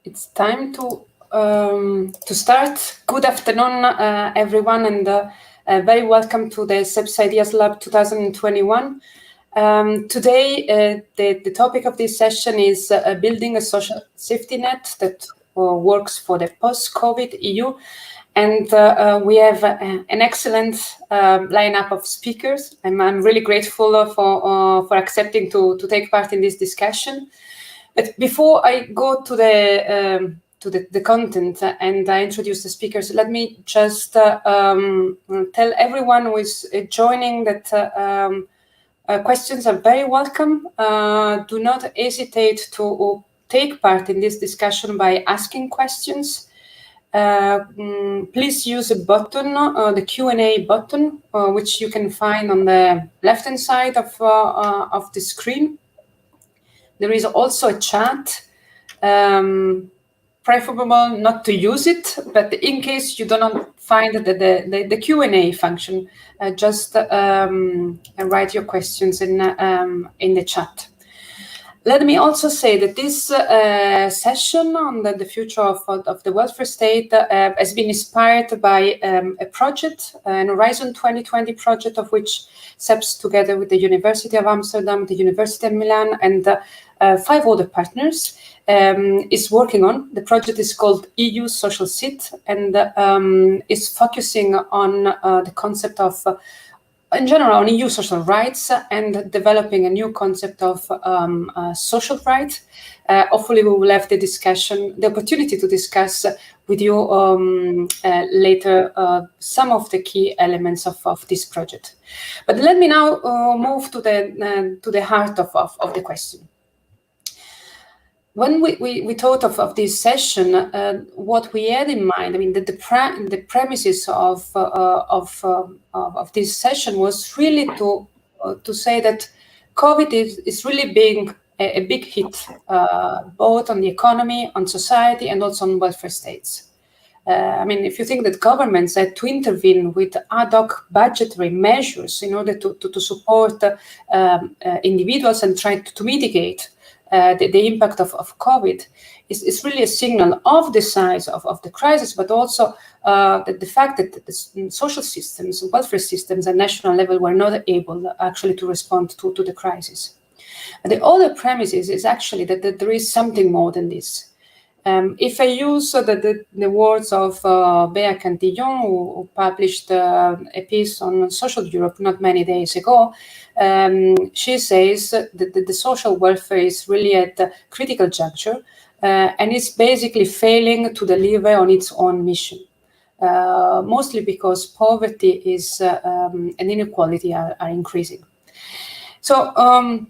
It's time to start. Good afternoon, everyone, and very welcome to the CEPS Ideas Lab 2021. Today, the topic of this session is building a social safety net that works for the post-COVID EU. And we have an excellent lineup of speakers, and I'm really grateful for accepting to take part in this discussion. But before I go to the content and I introduce the speakers, let me just tell everyone who is joining that questions are very welcome. Do not hesitate to take part in this discussion by asking questions. Please use a button, the Q&A button, which you can find on the left-hand side of the screen. There is also a chat, preferable not to use it, but in case you do not find the Q&A function, just write your questions in the chat. Let me also say that this session on the future of the welfare state has been inspired by a project, an Horizon 2020 project, of which CEPS, together with the University of Amsterdam, the University of Milan, and 5 other partners, is working on. The project is called EUSOCIALCIT and is focusing on the concept of in general, on EU social rights and developing a new concept of social rights. Hopefully, we will have the opportunity to discuss with you later some of the key elements of this project. But let me now move to the heart of the question. When we thought of this session, what we had in mind, I mean, the premises of this session was really to say that COVID is really being a big hit, both on the economy, on society, and also on welfare states. I mean, if you think that governments had to intervene with ad hoc budgetary measures in order to support individuals and try to mitigate the impact of COVID, is really a signal of the size of the crisis, but also the fact that the social systems, welfare systems at national level were not able actually to respond to the crisis. The other premise is actually that there is something more than this. If I use the words of Bea Cantillon, who published a piece on Social Europe not many days ago, she says that the social welfare is really at a critical juncture and it's basically failing to deliver on its own mission, mostly because poverty is and inequality are increasing. So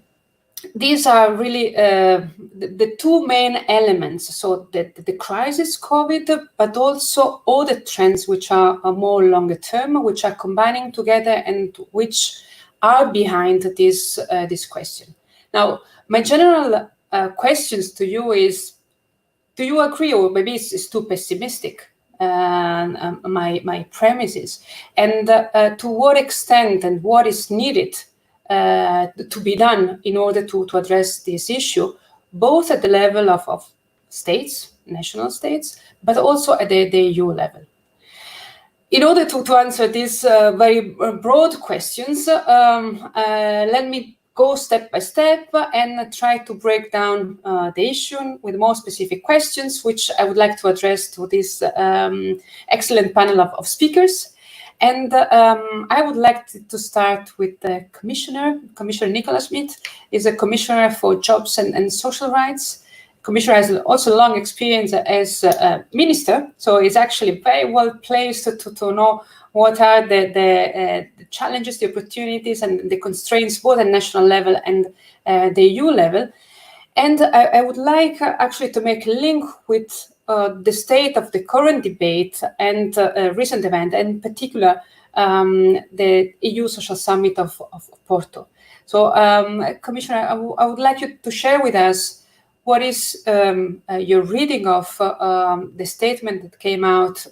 these are really the 2 main elements. So the crisis, COVID, but also all the trends which are more longer term, which are combining together and which are behind this question. Now, my general questions to you is, do you agree, or maybe it's too pessimistic, my premises? And to what extent and what is needed to be done in order to address this issue, both at the level of states, national states, but also at the EU level? In order to answer these very broad questions, let me go step by step and try to break down the issue with more specific questions, which I would like to address to this excellent panel of speakers. And I would like to start with the Commissioner. Commissioner Nicolas Schmit is a Commissioner for Jobs and Social Rights. Commissioner has also long experience as a minister, so he's actually very well placed to know what are the challenges, the opportunities, and the constraints both at national level and the EU level. And I would like actually to make a link with the state of the current debate and recent event, and in particular the EU Social Summit of Porto. So, Commissioner, I would like you to share with us what is your reading of the statement that came out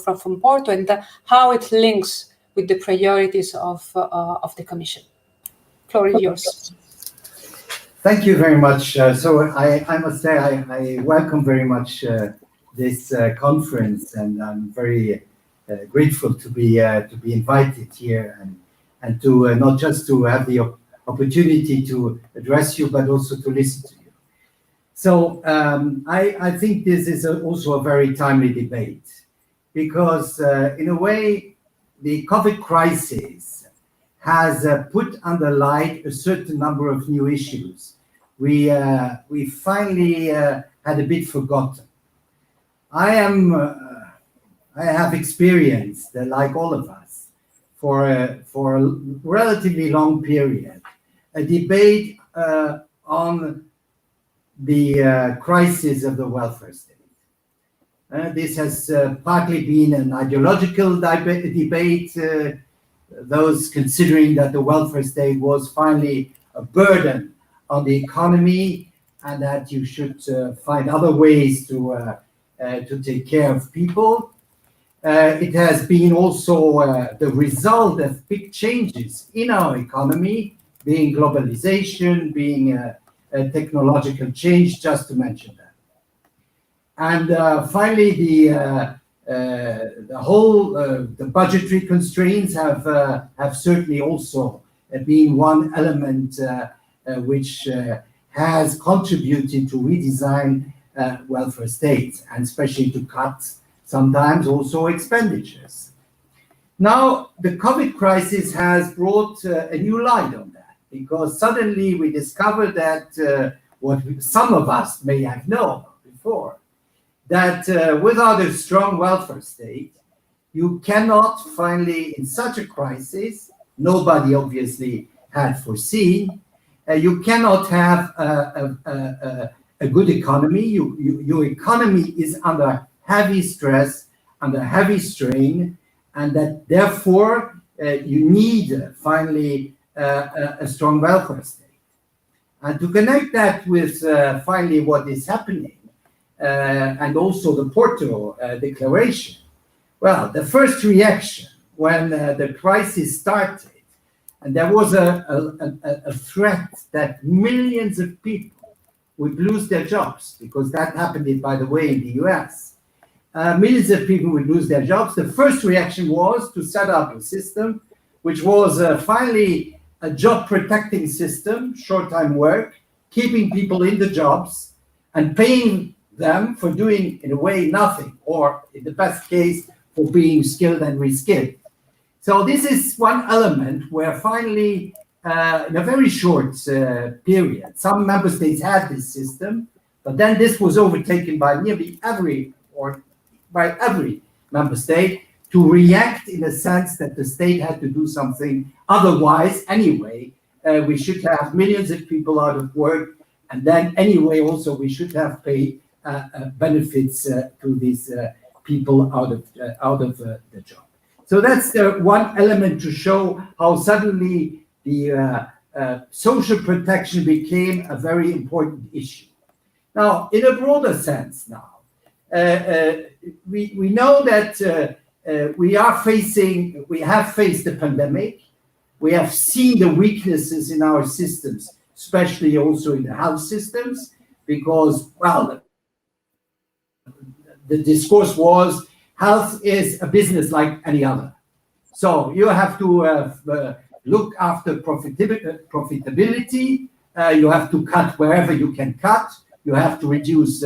from Porto and how it links with the priorities of the Commission. Floor is yours. Thank you very much. So I must say I welcome very much this conference, and I'm very grateful to be invited here and to not just to have the opportunity to address you, but also to listen to you. So I think this is also a very timely debate, because in a way the COVID crisis has put under light a certain number of new issues we finally had a bit forgotten. I have experienced, like all of us, for a relatively long period, a debate on the crisis of the welfare state. This has partly been an ideological debate, those considering that the welfare state was finally a burden on the economy and that you should find other ways to take care of people. It has been also the result of big changes in our economy, being globalization, being a technological change, just to mention that. And finally, the budgetary constraints have certainly also been one element which has contributed to redesign welfare states, and especially to cut sometimes also expenditures. Now, the COVID crisis has brought a new light on that, because suddenly we discovered that some of us may have known before, that without a strong welfare state, you cannot finally, in such a crisis, nobody obviously had foreseen, you cannot have a good economy. Your economy is under heavy stress, under heavy strain, and that therefore you need finally a strong welfare state. And to connect that with finally what is happening, and also the Porto Declaration, well, the first reaction when the crisis started, and there was a threat that millions of people would lose their jobs, because that happened, by the way, in the US. Millions of people would lose their jobs. The first reaction was to set up a system which was finally a job-protecting system, short-time work, keeping people in the jobs and paying them for doing, in a way, nothing, or in the best case, for being skilled and reskilled. So this is one element where finally, in a very short period, some member states had this system, but then this was overtaken by nearly every member state to react in a sense that the state had to do something. Otherwise, anyway, we should have millions of people out of work, and then anyway, also we should have paid benefits to these people out of the job. So that's the one element to show how suddenly the social protection became a very important issue. Now, in a broader sense now, we know that we have faced the pandemic. We have seen the weaknesses in our systems, especially also in the health systems, because, well, the discourse was health is a business like any other. So you have to look after profitability. You have to cut wherever you can cut. You have to reduce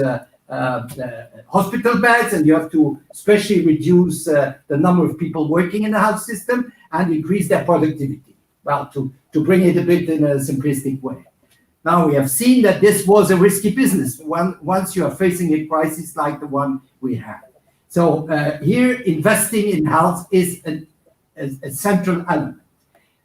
hospital beds, and you have to especially reduce the number of people working in the health system and increase their productivity. Well, to bring it a bit in a simplistic way. Now, we have seen that this was a risky business once you are facing a crisis like the one we had. So here, investing in health is a central element.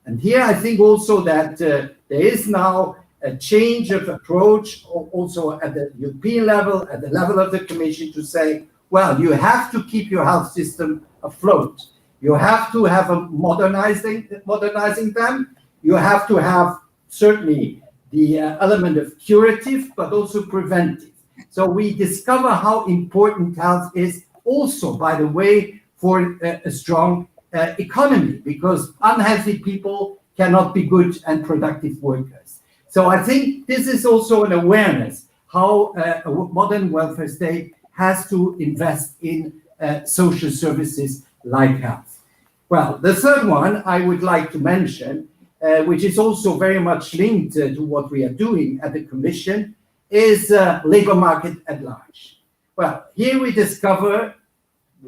And here, I think also that there is now a change of approach, also at the European level, at the level of the Commission, to say, well, you have to keep your health system afloat. You have to have modernizing them. You have to have certainly the element of curative, but also preventive. So we discover how important health is also, by the way, for a strong economy, because unhealthy people cannot be good and productive workers. So I think this is also an awareness how a modern welfare state has to invest in social services like health. Well, the third one I would like to mention, which is also very much linked to what we are doing at the Commission, is labor market at large. Well, here we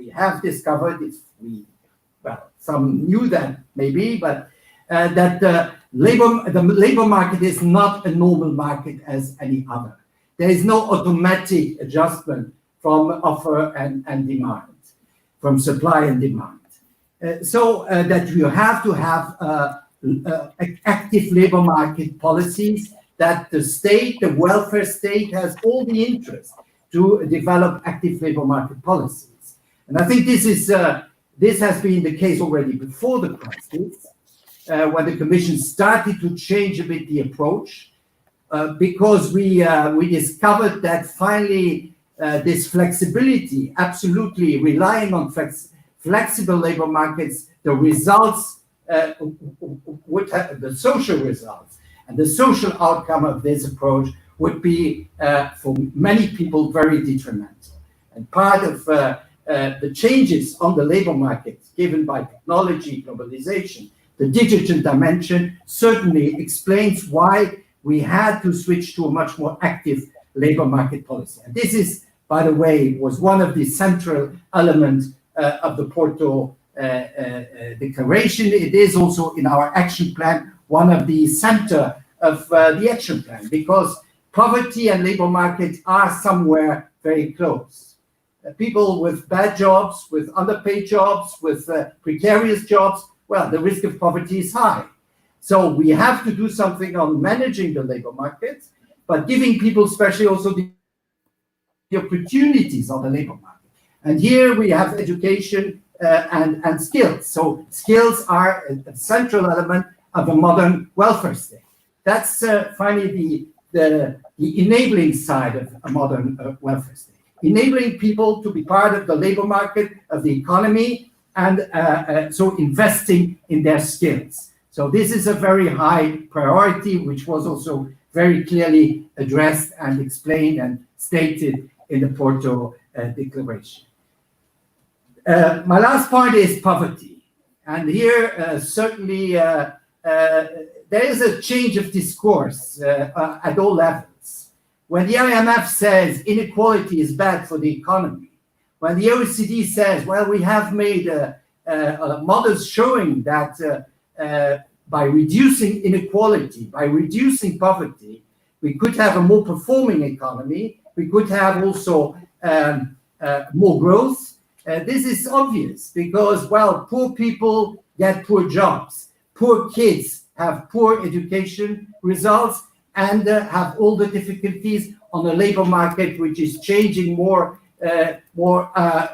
have discovered, some knew that maybe, but that the labor market is not a normal market as any other. There is no automatic adjustment from offer and demand, from supply and demand. So that you have to have active labor market policies, that the state, the welfare state, has all the interest to develop active labor market policies. And I think this has been the case already before the crisis, when the Commission started to change a bit the approach, because we discovered that finally this flexibility, absolutely relying on flexible labor markets, the results would have the social results and the social outcome of this approach would be for many people very detrimental. And part of the changes on the labor market given by technology, globalization, the digital dimension certainly explains why we had to switch to a much more active labor market policy. And this is, by the way, was one of the central elements of the Porto Declaration. It is also in our action plan, one of the center of the action plan, because poverty and labor markets are somewhere very close. People with bad jobs, with underpaid jobs, with precarious jobs, well, the risk of poverty is high. So we have to do something on managing the labor market, but giving people, especially also the opportunities on the labor market. And here we have education and skills. So skills are a central element of a modern welfare state. That's finally the enabling side of a modern welfare state. Enabling people to be part of the labor market, of the economy, and so investing in their skills. So this is a very high priority, which was also very clearly addressed and explained and stated in the Porto Declaration. My last point is poverty. And here, certainly, there is a change of discourse at all levels. When the IMF says inequality is bad for the economy, when the OECD says, well, we have made models showing that by reducing inequality, by reducing poverty, we could have a more performing economy, we could have also more growth. This is obvious because, well, poor people get poor jobs, poor kids have poor education results, and have all the difficulties on the labor market, which is changing more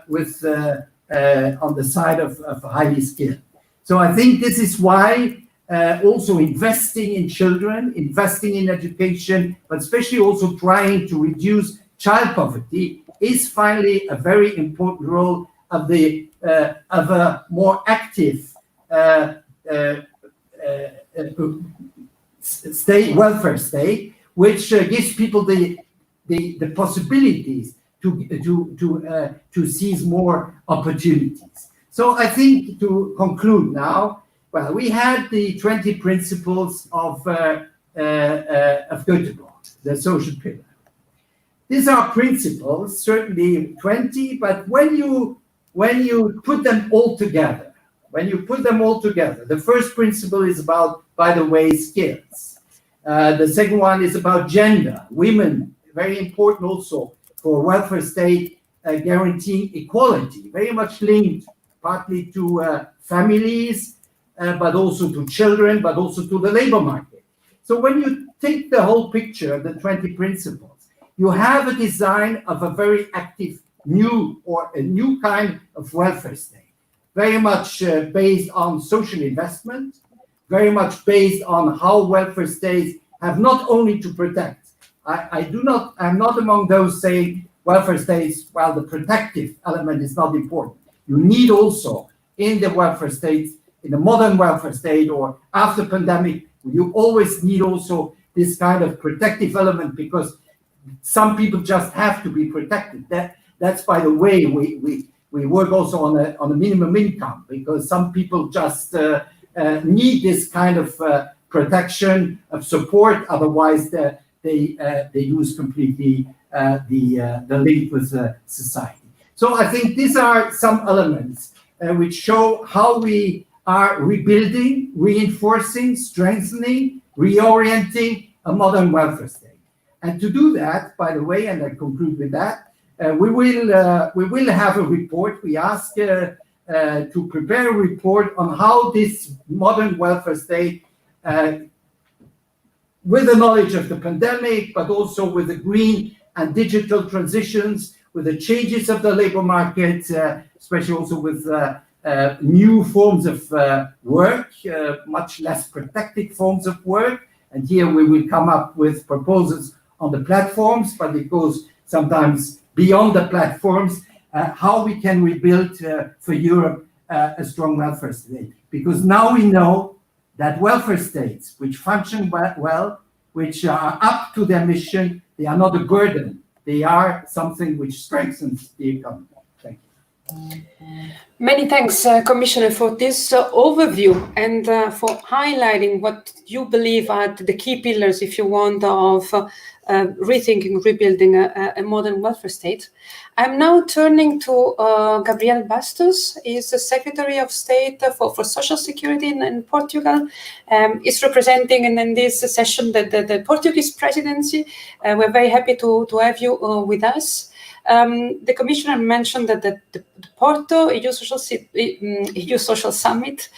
with on the side of highly skilled. So I think this is why also investing in children, investing in education, but especially also trying to reduce child poverty is finally a very important role of a more active state, welfare state, which gives people the possibilities to seize more opportunities. So I think to conclude now, well, we had the 20 principles of Göteborg, the social pillar. These are principles, certainly 20, but when you put them all together, the first principle is about, by the way, skills. The second one is about gender, women, very important also for welfare state guaranteeing equality, very much linked partly to families, but also to children, but also to the labor market. So when you take the whole picture, the 20 principles, you have a design of a very active a new kind of welfare state, very much based on social investment, very much based on how welfare states have not only to protect. I'm not among those saying welfare states, well, the protective element is not important. You need also in the welfare states, in the modern welfare state or after pandemic, you always need also this kind of protective element, because some people just have to be protected. That's by the way we work also on a minimum income, because some people just need this kind of protection of support. Otherwise, they lose completely the link with society. So I think these are some elements which show how we are rebuilding, reinforcing, strengthening, reorienting a modern welfare state. And to do that, by the way, and I conclude with that, we will have a report. We ask to prepare a report on how this modern welfare state, with the knowledge of the pandemic, but also with the green and digital transitions, with the changes of the labor market, especially also with new forms of work, much less protected forms of work. And here we will come up with proposals on the platforms, but it goes sometimes beyond the platforms, how we can rebuild for Europe a strong welfare state. Because now we know that welfare states which function well, which are up to their mission, they are not a burden. They are something which strengthens the economy. Thank you. Many thanks, Commissioner, for this overview and for highlighting what you believe are the key pillars, if you want, of rethinking, rebuilding a modern welfare state. I'm now turning to Gabriel Bastos. He's the Secretary of State for Social Security in Portugal. He's representing in this session the Portuguese presidency. We're very happy to have you with us. The Commissioner mentioned that the Porto EU Social Summit,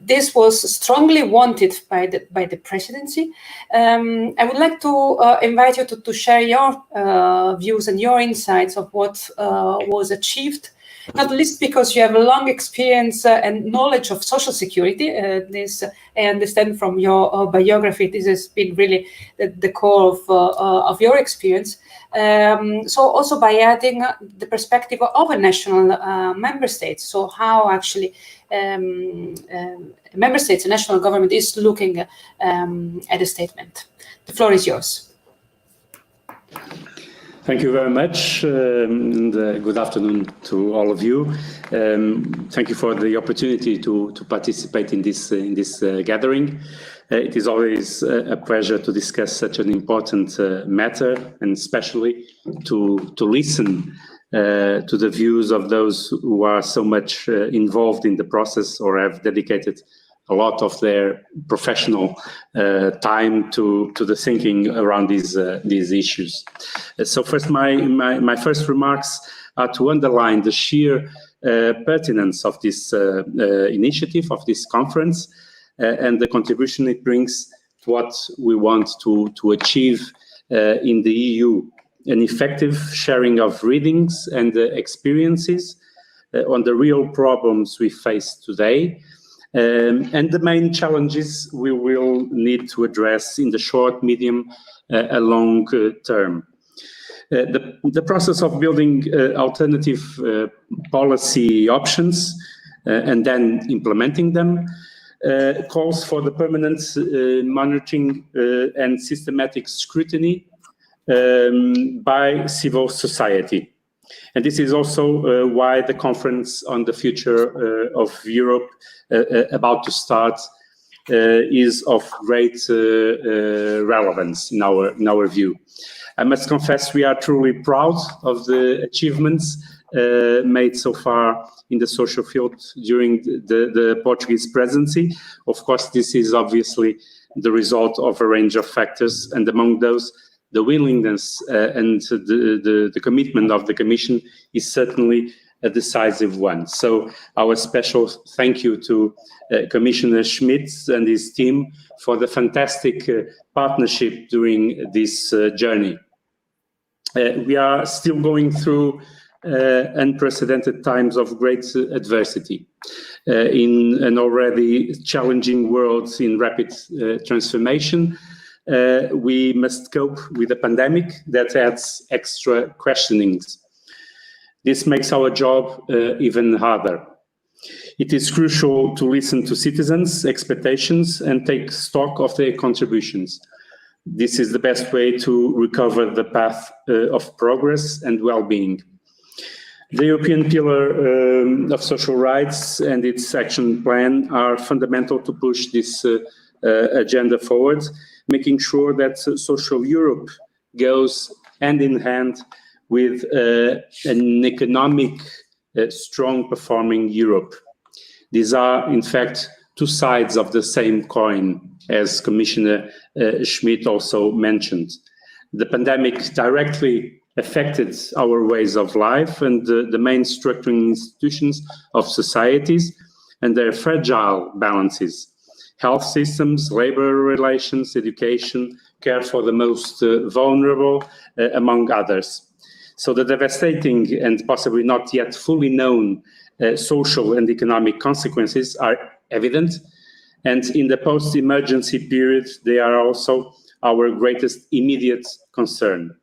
this was strongly wanted by the presidency. I would like to invite you to share your views and your insights of what was achieved, not least because you have a long experience and knowledge of social security. This I understand from your biography. This has been really the core of your experience. So also by adding the perspective of a national member state, so how actually member states, a national government is looking at a statement. The floor is yours. Thank you very much, and good afternoon to all of you. Thank you for the opportunity to participate in this gathering. It is always a pleasure to discuss such an important matter, and especially to listen to the views of those who are so much involved in the process or have dedicated a lot of their professional time to the thinking around these issues. So first, my first remarks are to underline the sheer pertinence of this initiative, of this conference, and the contribution it brings to what we want to achieve in the EU, an effective sharing of readings and experiences on the real problems we face today, and the main challenges we will need to address in the short, medium, and long term. The process of building alternative policy options and then implementing them calls for the permanent monitoring and systematic scrutiny by civil society. And this is also why the conference on the future of Europe about to start is of great relevance in our view. I must confess we are truly proud of the achievements made so far in the social field during the Portuguese presidency. Of course, this is obviously the result of a range of factors, and among those, the willingness and the commitment of the Commission is certainly a decisive one. So our special thank you to Commissioner Schmit and his team for the fantastic partnership during this journey. We are still going through unprecedented times of great adversity in an already challenging world in rapid transformation. We must cope with a pandemic that adds extra questionings. This makes our job even harder. It is crucial to listen to citizens' expectations and take stock of their contributions. This is the best way to recover the path of progress and well-being. The European Pillar of Social Rights and its action plan are fundamental to push this agenda forward, making sure that social Europe goes hand in hand with an economic, strong performing Europe. These are, in fact, two sides of the same coin, as Commissioner Schmit also mentioned. The pandemic directly affected our ways of life and the main structuring institutions of societies and their fragile balances: health systems, labor relations, education, care for the most vulnerable, among others. So the devastating and possibly not yet fully known social and economic consequences are evident, and in the post-emergency period, they are also our greatest immediate concern.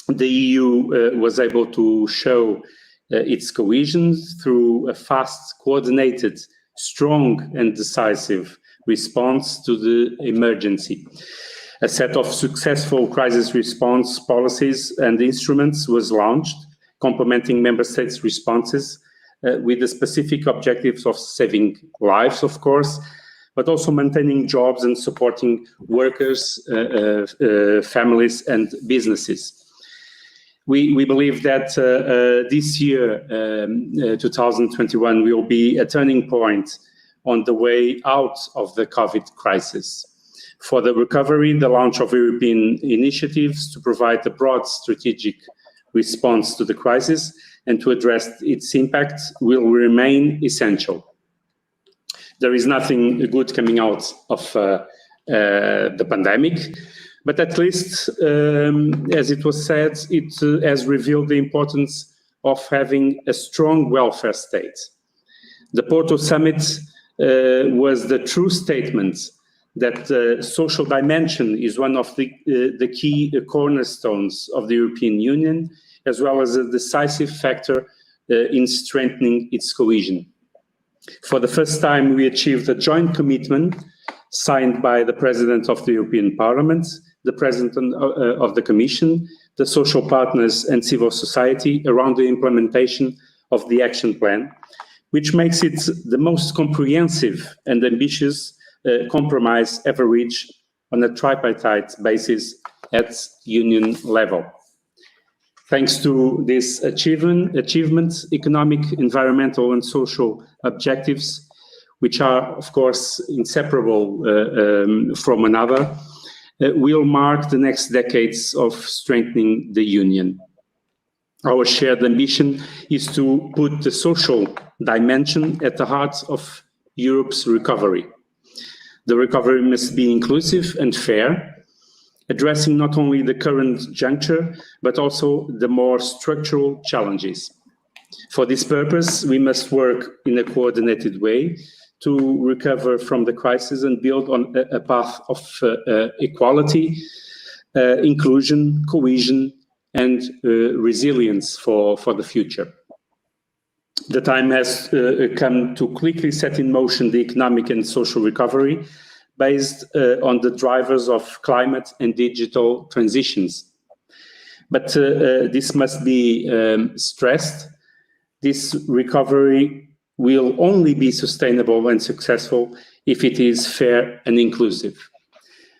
The EU was able to show its cohesion through a fast, coordinated, strong and decisive response to the emergency. A set of successful crisis response policies and instruments was launched, complementing member states' responses with the specific objectives of saving lives, of course, but also maintaining jobs and supporting workers, families and businesses. We believe that this year, 2021, will be a turning point on the way out of the COVID crisis. For the recovery, the launch of European initiatives to provide a broad strategic response to the crisis and to address its impact will remain essential. There is nothing good coming out of the pandemic, but at least, as it was said, it has revealed the importance of having a strong welfare state. The Porto Summit was the true statement that the social dimension is one of the key cornerstones of the European Union, as well as a decisive factor in strengthening its cohesion. For the first time, we achieved a joint commitment signed by the President of the European Parliament, the President of the Commission, the social partners and civil society around the implementation of the action plan, which makes it the most comprehensive and ambitious compromise ever reached on a tripartite basis at Union level. Thanks to this achievement, economic, environmental and social objectives, which are, of course, inseparable from another, will mark the next decades of strengthening the Union. Our shared ambition is to put the social dimension at the heart of Europe's recovery. The recovery must be inclusive and fair, addressing not only the current juncture, but also the more structural challenges. For this purpose, we must work in a coordinated way to recover from the crisis and build on a path of equality, inclusion, cohesion, and resilience for the future. The time has come to quickly set in motion the economic and social recovery based on the drivers of climate and digital transitions. But this must be stressed. This recovery will only be sustainable and successful if it is fair and inclusive.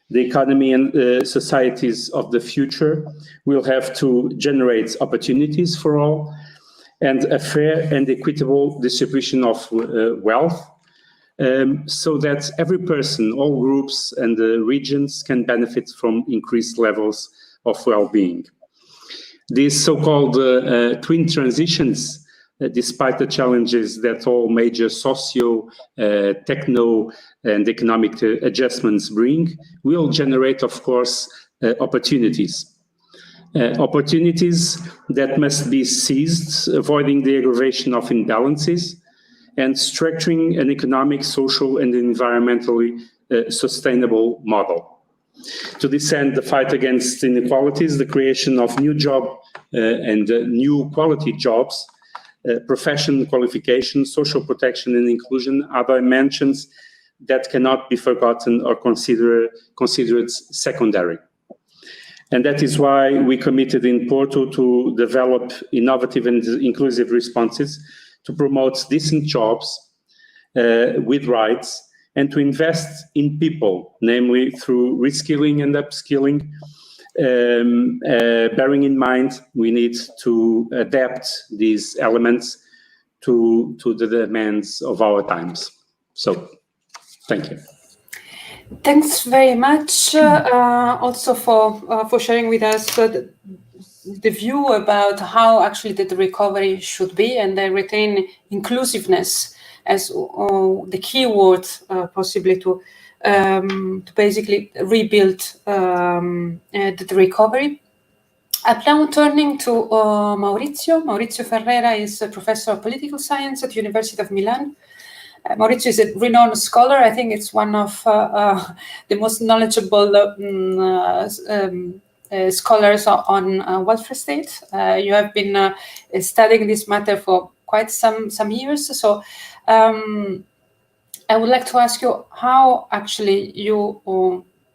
The economy and societies of the future will have to generate opportunities for all and a fair and equitable distribution of wealth, so that every person, all groups and regions can benefit from increased levels of well-being. These so-called twin transitions, despite the challenges that all major socio, techno and economic adjustments bring, will generate, of course, opportunities. Opportunities that must be seized, avoiding the aggravation of imbalances, and structuring an economic, social, and environmentally sustainable model. To this end, the fight against inequalities, the creation of new job and new quality jobs, profession qualification, social protection and inclusion are dimensions that cannot be forgotten or considered secondary. And that is why we committed in Porto to develop innovative and inclusive responses to promote decent jobs with rights, and to invest in people, namely through reskilling and upskilling, bearing in mind we need to adapt these elements to the demands of our times. So, thank you. Thanks very much also for sharing with us the view about how actually the recovery should be, and I retain inclusiveness as the key word possibly to basically rebuild the recovery. I'm now turning to Maurizio. Maurizio Ferrera is a professor of political science at the University of Milan. Maurizio is a renowned scholar. I think it's one of the most knowledgeable scholars on welfare state. You have been studying this matter for quite some years. So I would like to ask you how actually you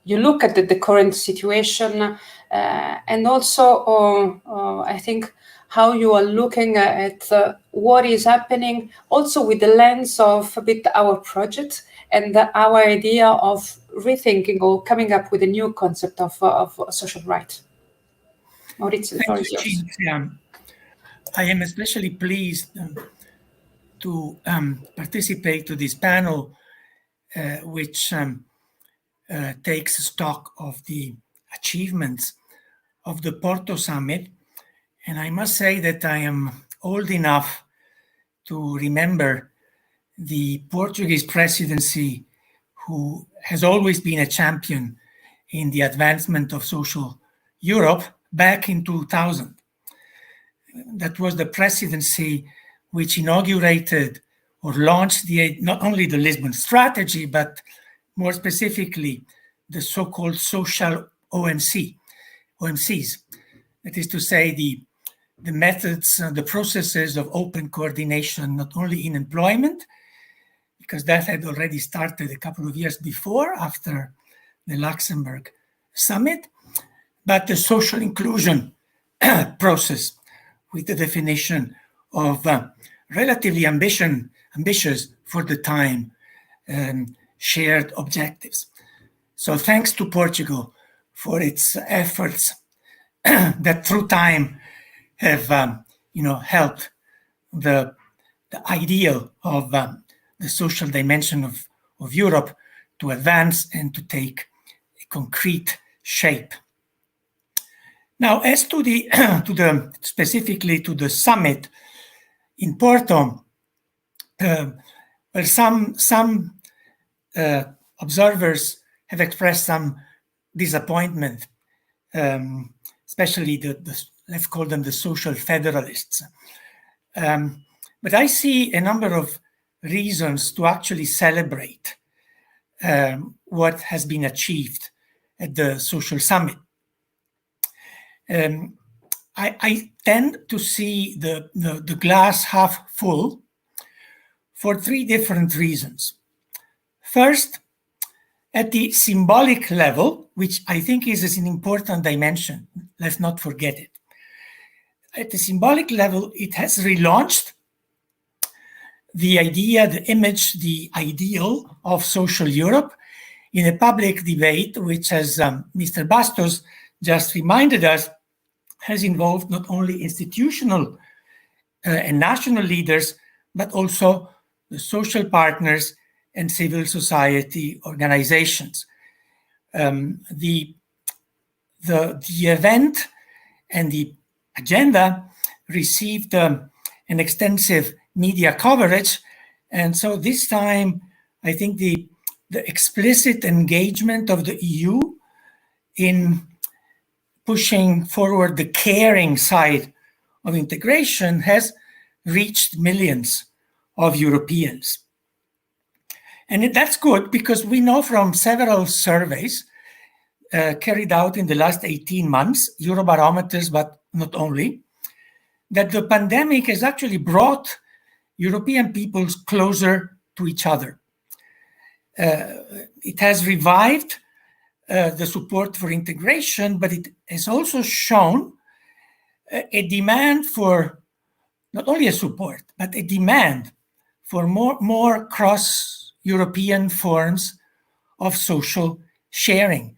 look at the current situation, and also I think how you are looking at what is happening, also with the lens of a bit our project and our idea of rethinking or coming up with a new concept of social right. Maurizio, the floor is yours. I am especially pleased to participate to this panel, which takes stock of the achievements of the Porto Summit. And I must say that I am old enough to remember the Portuguese presidency, who has always been a champion in the advancement of social Europe, back in 2000. That was the presidency which inaugurated or launched not only the Lisbon strategy, but more specifically, the so-called social OMCs. That is to say, the methods, the processes of open coordination, not only in employment, because that had already started a couple of years before, after the Luxembourg summit, but the social inclusion process with the definition of relatively ambitious for the time shared objectives. So thanks to Portugal for its efforts that through time have helped the ideal of the social dimension of Europe to advance and to take a concrete shape. Now, as to specifically to the summit in Porto, some observers have expressed some disappointment, especially let's call them the social federalists. But I see a number of reasons to actually celebrate what has been achieved at the social summit. I tend to see the glass half full for three different reasons. First, at the symbolic level, which I think is an important dimension, let's not forget it. At the symbolic level, it has relaunched the idea, the image, the ideal of social Europe in a public debate, which, as Mr. Bastos just reminded us, has involved not only institutional and national leaders, but also the social partners and civil society organizations. The event and the agenda received an extensive media coverage, and so this time I think the explicit engagement of the EU in pushing forward the caring side of integration has reached millions of Europeans. And that's good, because we know from several surveys carried out in the last 18 months, Eurobarometers, but not only, that the pandemic has actually brought European peoples closer to each other. it has revived the support for integration, but it has also shown a demand for not only a support, but a demand for more cross-European forms of social sharing,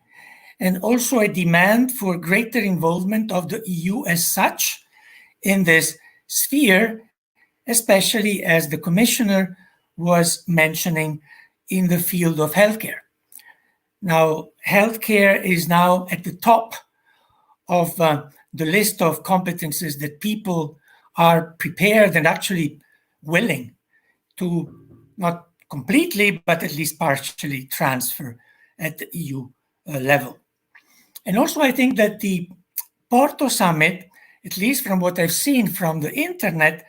and also a demand for greater involvement of the EU as such in this sphere, especially as the Commissioner was mentioning in the field of healthcare. Now, healthcare is now at the top of the list of competences that people are prepared and actually willing to, not completely, but at least partially transfer at the EU level. And also, I think that the Porto Summit, at least from what I've seen from the internet,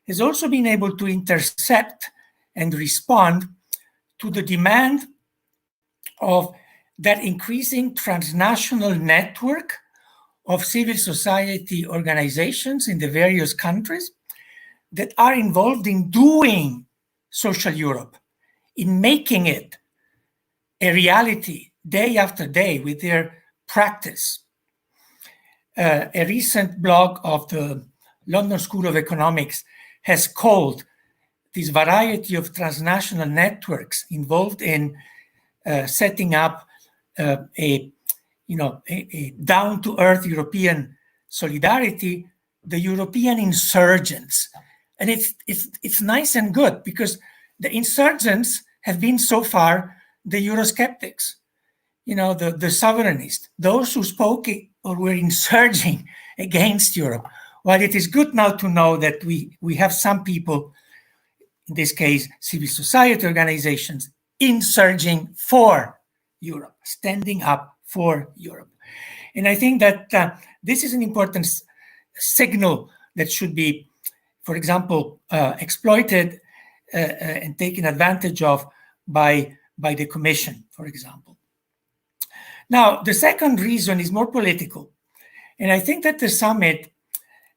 has also been able to intercept and respond to the demand of that increasing transnational network of civil society organizations in the various countries that are involved in doing social Europe, in making it a reality day after day with their practice. A recent blog of the London School of Economics has called this variety of transnational networks involved in setting up a down-to-earth European solidarity, the European insurgents. And it's nice and good, because the insurgents have been so far the Eurosceptics, the sovereignists, those who spoke or were insurging against Europe. While it is good now to know that we have some people, in this case, civil society organizations, insurging for Europe, standing up for Europe. And I think that this is an important signal that should be, for example, exploited and taken advantage of by the Commission, for example. Now, the second reason is more political. And I think that the summit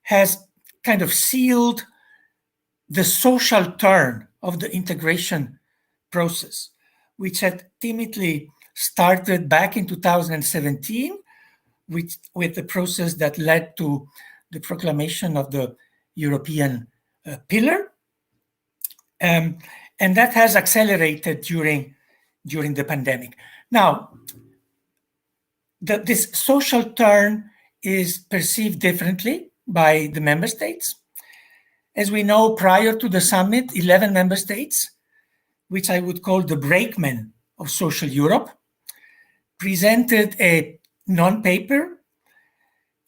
has kind of sealed the social turn of the integration process, which had timidly started back in 2017 with the process that led to the proclamation of the European pillar. And that has accelerated during the pandemic. Now, this social turn is perceived differently by the member states. As we know, prior to the summit, 11 member states, which I would call the brakemen of social Europe, presented a non-paper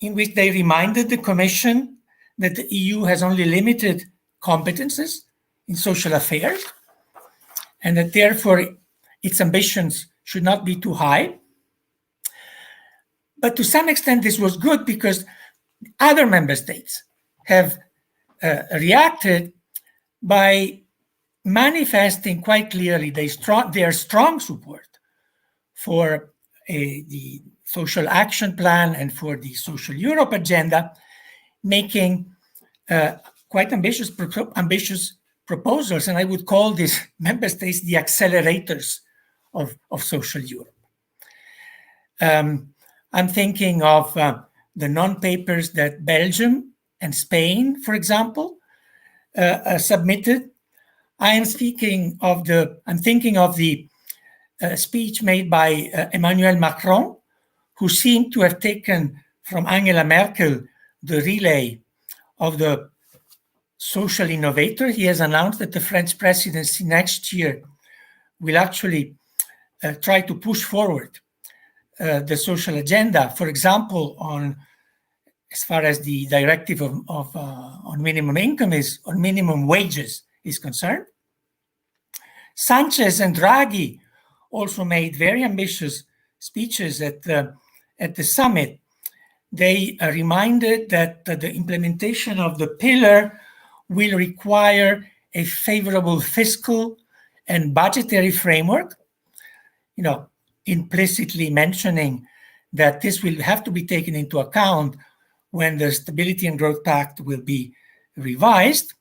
in which they reminded the Commission that the EU has only limited competences in social affairs, and that therefore its ambitions should not be too high. But to some extent, this was good, because other member states have reacted by manifesting quite clearly their strong support for the social action plan and for the social Europe agenda, making quite ambitious proposals. And I would call these member states the accelerators of social Europe. I'm thinking of the non-papers that Belgium and Spain, for example, submitted. I'm thinking of the speech made by Emmanuel Macron, who seemed to have taken from Angela Merkel the relay of the social innovator. He has announced that the French presidency next year will actually try to push forward the social agenda, for example, as far as the directive on minimum income on minimum wages is concerned. Sanchez and Draghi also made very ambitious speeches at the summit. They reminded that the implementation of the pillar will require a favorable fiscal and budgetary framework, implicitly mentioning that this will have to be taken into account when the Stability and Growth Pact will be revised.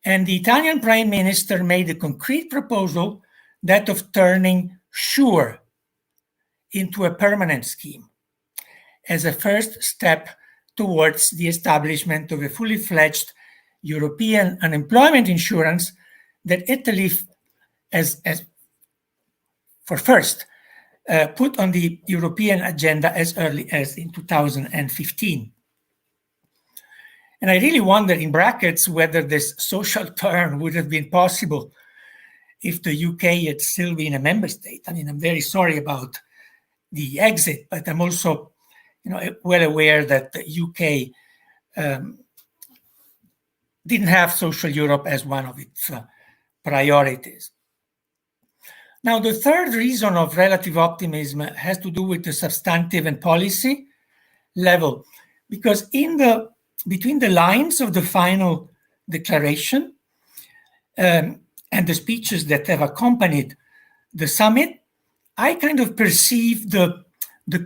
And the Italian Prime Minister made a concrete proposal that of turning SURE into a permanent scheme as a first step towards the establishment of a fully fledged European unemployment insurance that Italy put on the European agenda as early as in 2015. And I really wonder, in brackets, whether this social turn would have been possible if the UK had still been a member state. I mean, I'm very sorry about the exit, but I'm also, well aware that the UK didn't have social Europe as one of its priorities. Now, the third reason of relative optimism has to do with the substantive and policy level, because between the lines of the final declaration and the speeches that have accompanied the summit, I kind of perceive the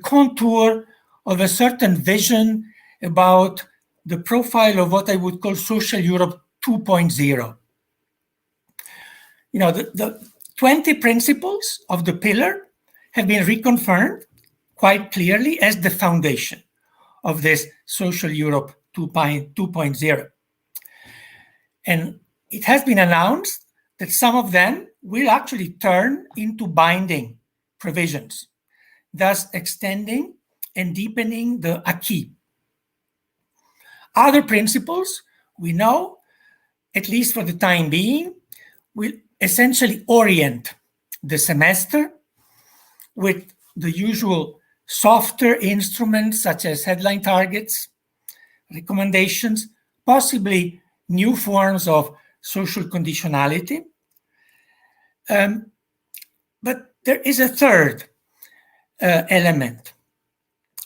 contour of a certain vision about the profile of what I would call social Europe 2.0. The 20 principles of the pillar have been reconfirmed quite clearly as the foundation of this social Europe 2.0. And it has been announced that some of them will actually turn into binding provisions, thus extending and deepening the acquis. Other principles, we know, at least for the time being, will essentially orient the semester with the usual softer instruments such as headline targets, recommendations, possibly new forms of social conditionality. But there is a third element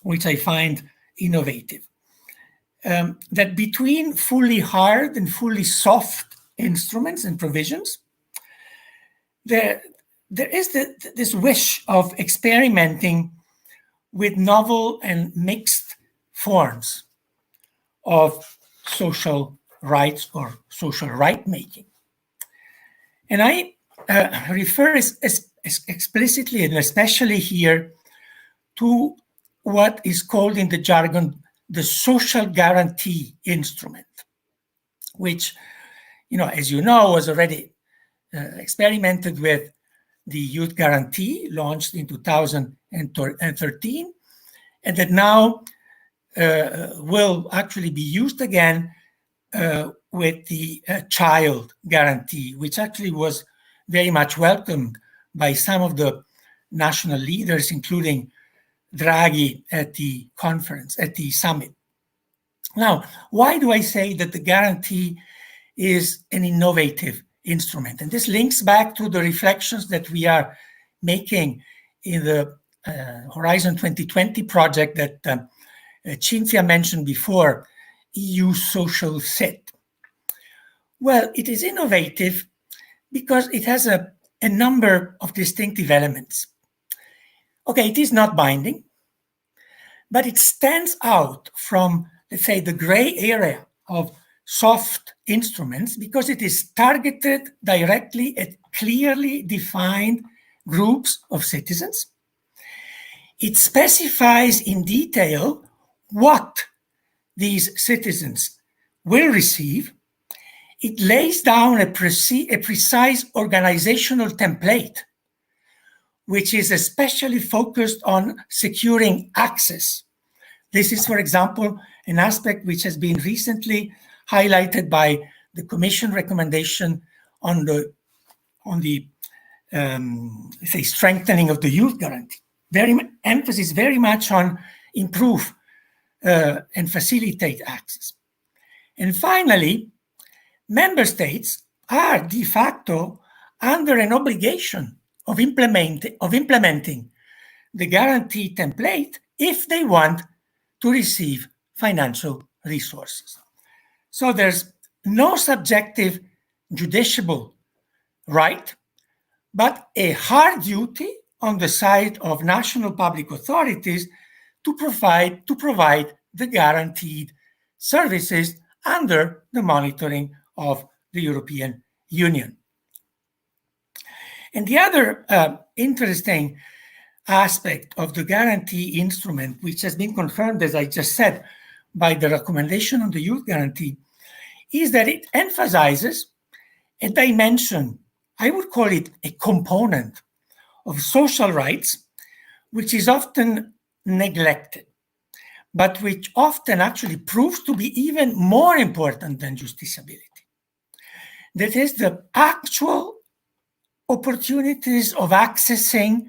which I find innovative, that between fully hard and fully soft instruments and provisions, there is this wish of experimenting with novel and mixed forms of social rights or social right-making. And I refer explicitly and especially here to what is called in the jargon the social guarantee instrument, which, as you know, was already experimented with the youth guarantee launched in 2013, and that now will actually be used again with the child guarantee, which actually was very much welcomed by some of the national leaders, including Draghi at the conference, at the summit. Now, why do I say that the guarantee is an innovative instrument? And this links back to the reflections that we are making in the Horizon 2020 project that Cinzia mentioned before, EUSOCIALCIT. Well, it is innovative because it has a number of distinctive elements. Okay, it is not binding, but it stands out from, let's say, the gray area of soft instruments because it is targeted directly at clearly defined groups of citizens. It specifies in detail what these citizens will receive. It lays down a precise organizational template, which is especially focused on securing access. This is, for example, an aspect which has been recently highlighted by the Commission recommendation on the strengthening of the youth guarantee. Emphasis very much on improve and facilitate access. And finally, member states are de facto under an obligation of implementing the guarantee template if they want to receive financial resources. So there's no subjective justiciable right, but a hard duty on the side of national public authorities to provide the guaranteed services under the monitoring of the European Union. And the other interesting aspect of the guarantee instrument, which has been confirmed, as I just said, by the recommendation on the youth guarantee, is that it emphasizes a dimension, I would call it a component of social rights, which is often neglected, but which often actually proves to be even more important than justiciability. That is the actual opportunities of accessing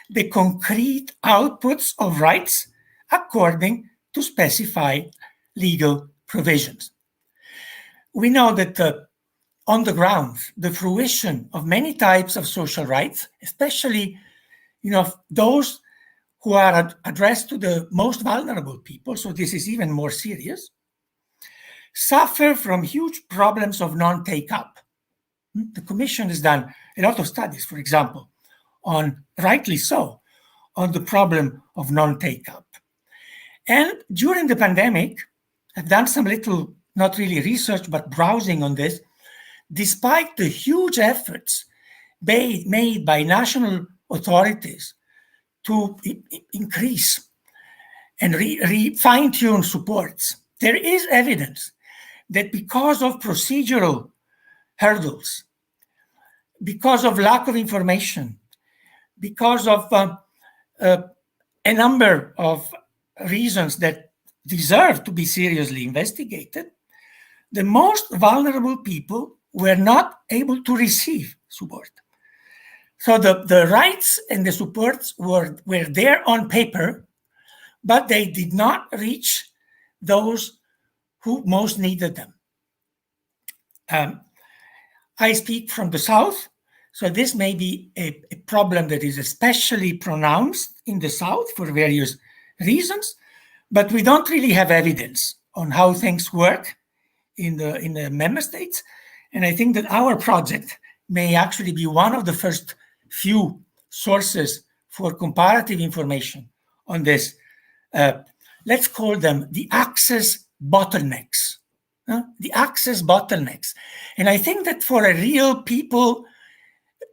the concrete outputs of rights according to specified legal provisions. We know that on the ground, the fruition of many types of social rights, especially those who are addressed to the most vulnerable people, so this is even more serious, suffer from huge problems of non-take-up. The Commission has done a lot of studies, for example, on, rightly so, on the problem of non-take-up. And during the pandemic, I've done some little, not really research, but browsing on this. Despite the huge efforts made by national authorities to increase and fine-tune supports, there is evidence that because of procedural hurdles, because of lack of information, because of a number of reasons that deserve to be seriously investigated, the most vulnerable people were not able to receive support. So the rights and the supports were there on paper, but they did not reach those who most needed them. I speak from the South, so this may be a problem that is especially pronounced in the South for various reasons, but we don't really have evidence on how things work in the member states. And I think that our project may actually be one of the first few sources for comparative information on this. Let's call them the access bottlenecks. The access bottlenecks. And I think that for a real people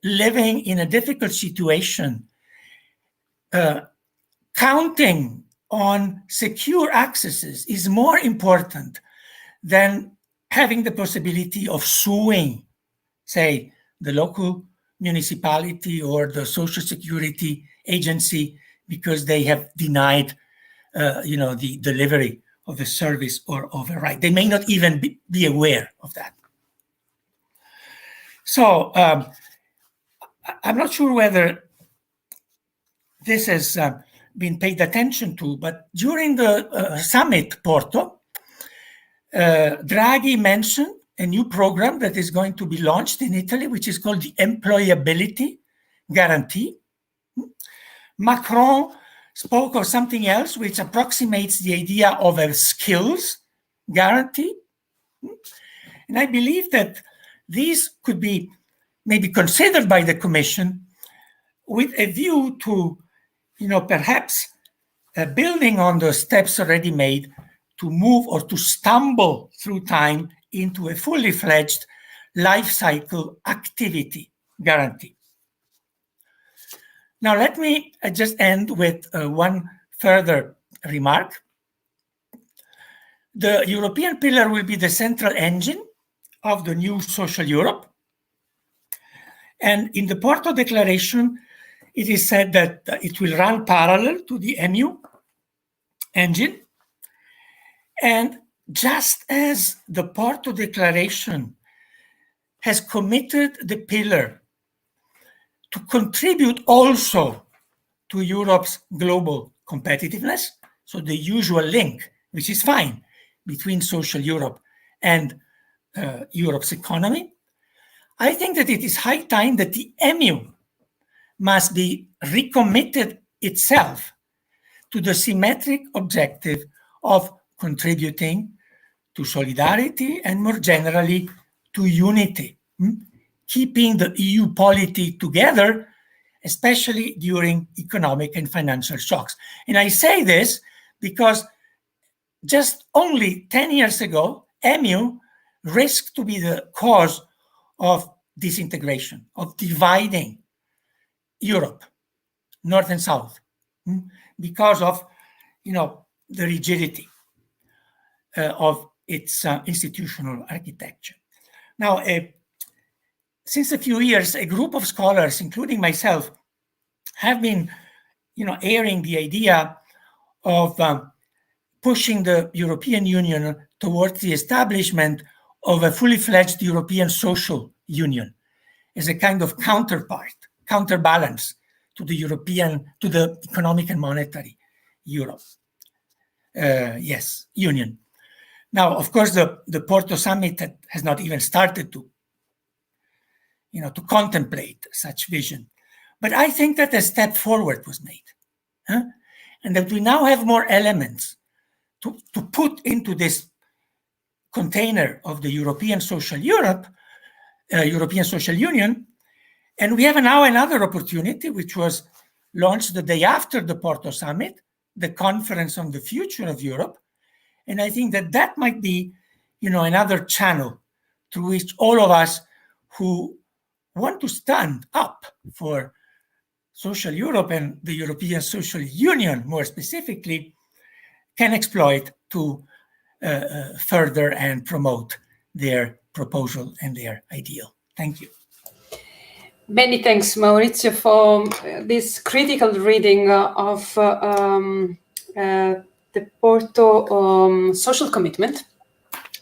living in a difficult situation, counting on secure accesses is more important than having the possibility of suing, say, the local municipality or the social security agency because they have denied the delivery of a service or of a right. They may not even be aware of that. So I'm not sure whether this has been paid attention to, but during the summit, Porto, Draghi mentioned a new program that is going to be launched in Italy, which is called the Employability Guarantee. Macron spoke of something else which approximates the idea of a skills guarantee. And I believe that these could be maybe considered by the Commission with a view to, perhaps building on the steps already made to move or to stumble through time into a fully fledged life cycle activity guarantee. Now, let me just end with one further remark. The European pillar will be the central engine of the new social Europe. And in the Porto Declaration, it is said that it will run parallel to the EMU engine. And just as the Porto Declaration has committed the pillar to contribute also to Europe's global competitiveness, so the usual link, which is fine, between social Europe and Europe's economy, I think that it is high time that the EMU must be recommitted itself to the symmetric objective of contributing to solidarity and more generally to unity, keeping the EU polity together, especially during economic and financial shocks. And I say this because just only 10 years ago, EMU risked to be the cause of disintegration, of dividing Europe, North and South, because of, the rigidity of its institutional architecture. Now, since a few years, a group of scholars, including myself, have been, airing the idea of pushing the European Union towards the establishment of a fully fledged European social union as a kind of counterbalance to the economic and monetary Europe. Union. Now, of course, the Porto summit has not even started to contemplate such vision. But I think that a step forward was made, and that we now have more elements to put into this container of the European Social European Social Union. And we have now another opportunity, which was launched the day after the Porto summit, the Conference on the Future of Europe. And I think that might be, another channel through which all of us who want to stand up for social Europe and the European Social Union, more specifically, can exploit to further and promote their proposal and their ideal. Thank you. Many thanks, Maurizio, for this critical reading of the Porto social commitment,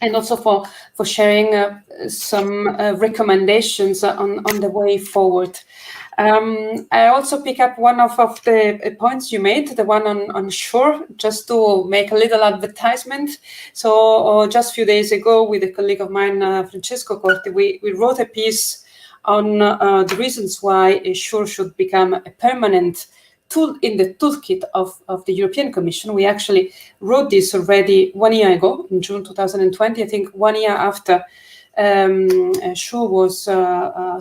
and also for sharing some recommendations on the way forward. I also pick up one of the points you made, the one on SURE, just to make a little advertisement. So just a few days ago, with a colleague of mine, Francesco Corti, we wrote a piece on the reasons why SURE should become a permanent tool in the toolkit of the European Commission. We actually wrote this already 1 year ago, in June 2020, I think 1 year after SURE was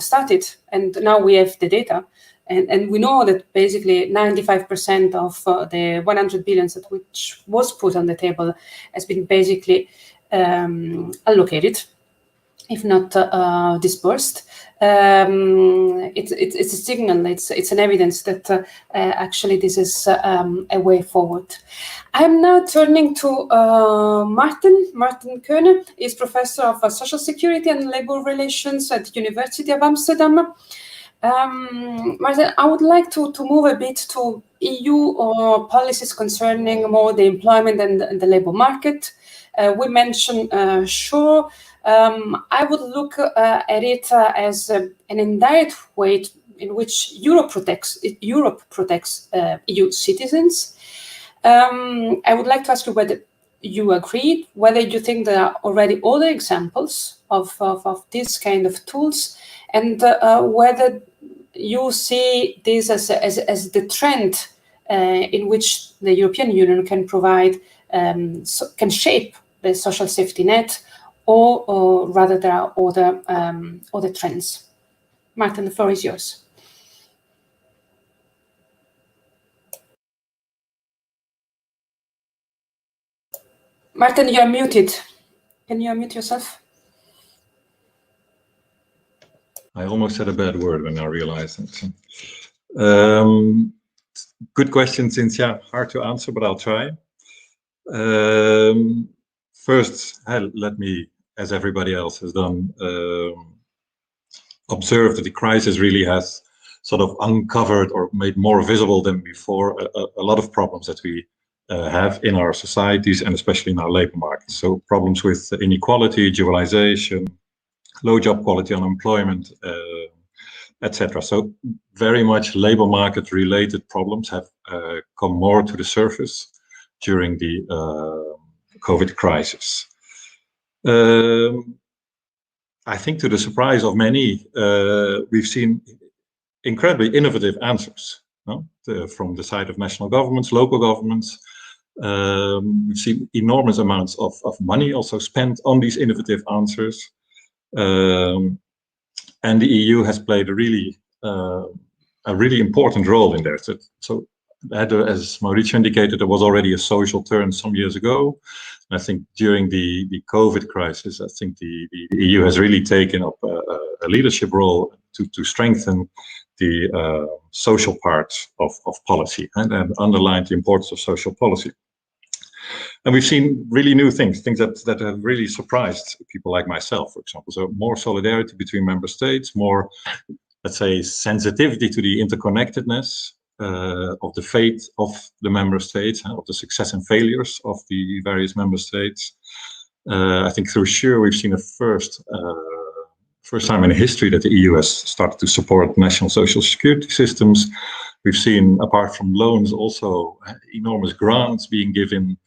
started, and now we have the data, and we know that basically 95% of the 100 billion that which was put on the table has been basically allocated, if not dispersed. It's a signal, it's an evidence that actually this is a way forward. I'm now turning to Maarten Keune. Is Professor of Social Security and Labour Relations at the University of Amsterdam. Maarten, I would like to move a bit to EU policies concerning more the employment and the labour market. We mentioned SURE. I would look at it as an indirect way in which Europe protects EU citizens. I would like to ask you whether you agree, whether you think there are already other examples of this kind of tools, and whether you see this as the trend in which the European Union can provide, can shape the social safety net, or rather there are other trends. Maarten, the floor is yours. Maarten, you are muted. Can you unmute yourself? I almost said a bad word when I realized it. Good question, Cinzia. Hard to answer, but I'll try. First, let me, as everybody else has done, observe that the crisis really has sort of uncovered or made more visible than before a lot of problems that we have in our societies and especially in our labor markets. So problems with inequality, dualization, low job quality, unemployment, etc. So very much labor market related problems have come more to the surface during the COVID crisis. I think to the surprise of many, we've seen incredibly innovative answers, no? From the side of national governments, local governments. We've seen enormous amounts of money also spent on these innovative answers. And the EU has played a really important role in there. So as Maurizio indicated, there was already a social turn some years ago. And I think during the COVID crisis, I think the EU has really taken up a leadership role to strengthen the social part of policy and underline the importance of social policy. And we've seen really new things that have really surprised people like myself, for example. So more solidarity between member states, more, let's say, sensitivity to the interconnectedness of the fate of the member states, of the success and failures of the various member states. I think through SURE we've seen a first time in history that the EU has started to support national social security systems. We've seen, apart from loans, also enormous grants being given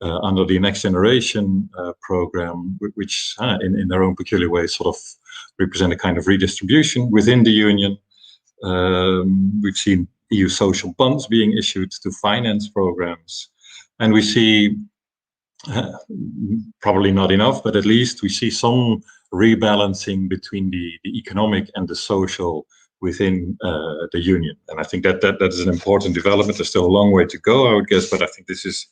under the Next Generation program, which in their own peculiar way sort of represent a kind of redistribution within the Union. We've seen EU social bonds being issued to finance programs. And we see, probably not enough, but at least we see some rebalancing between the economic and the social within the Union. And I think that is an important development. There's still a long way to go, I would guess, but I think this is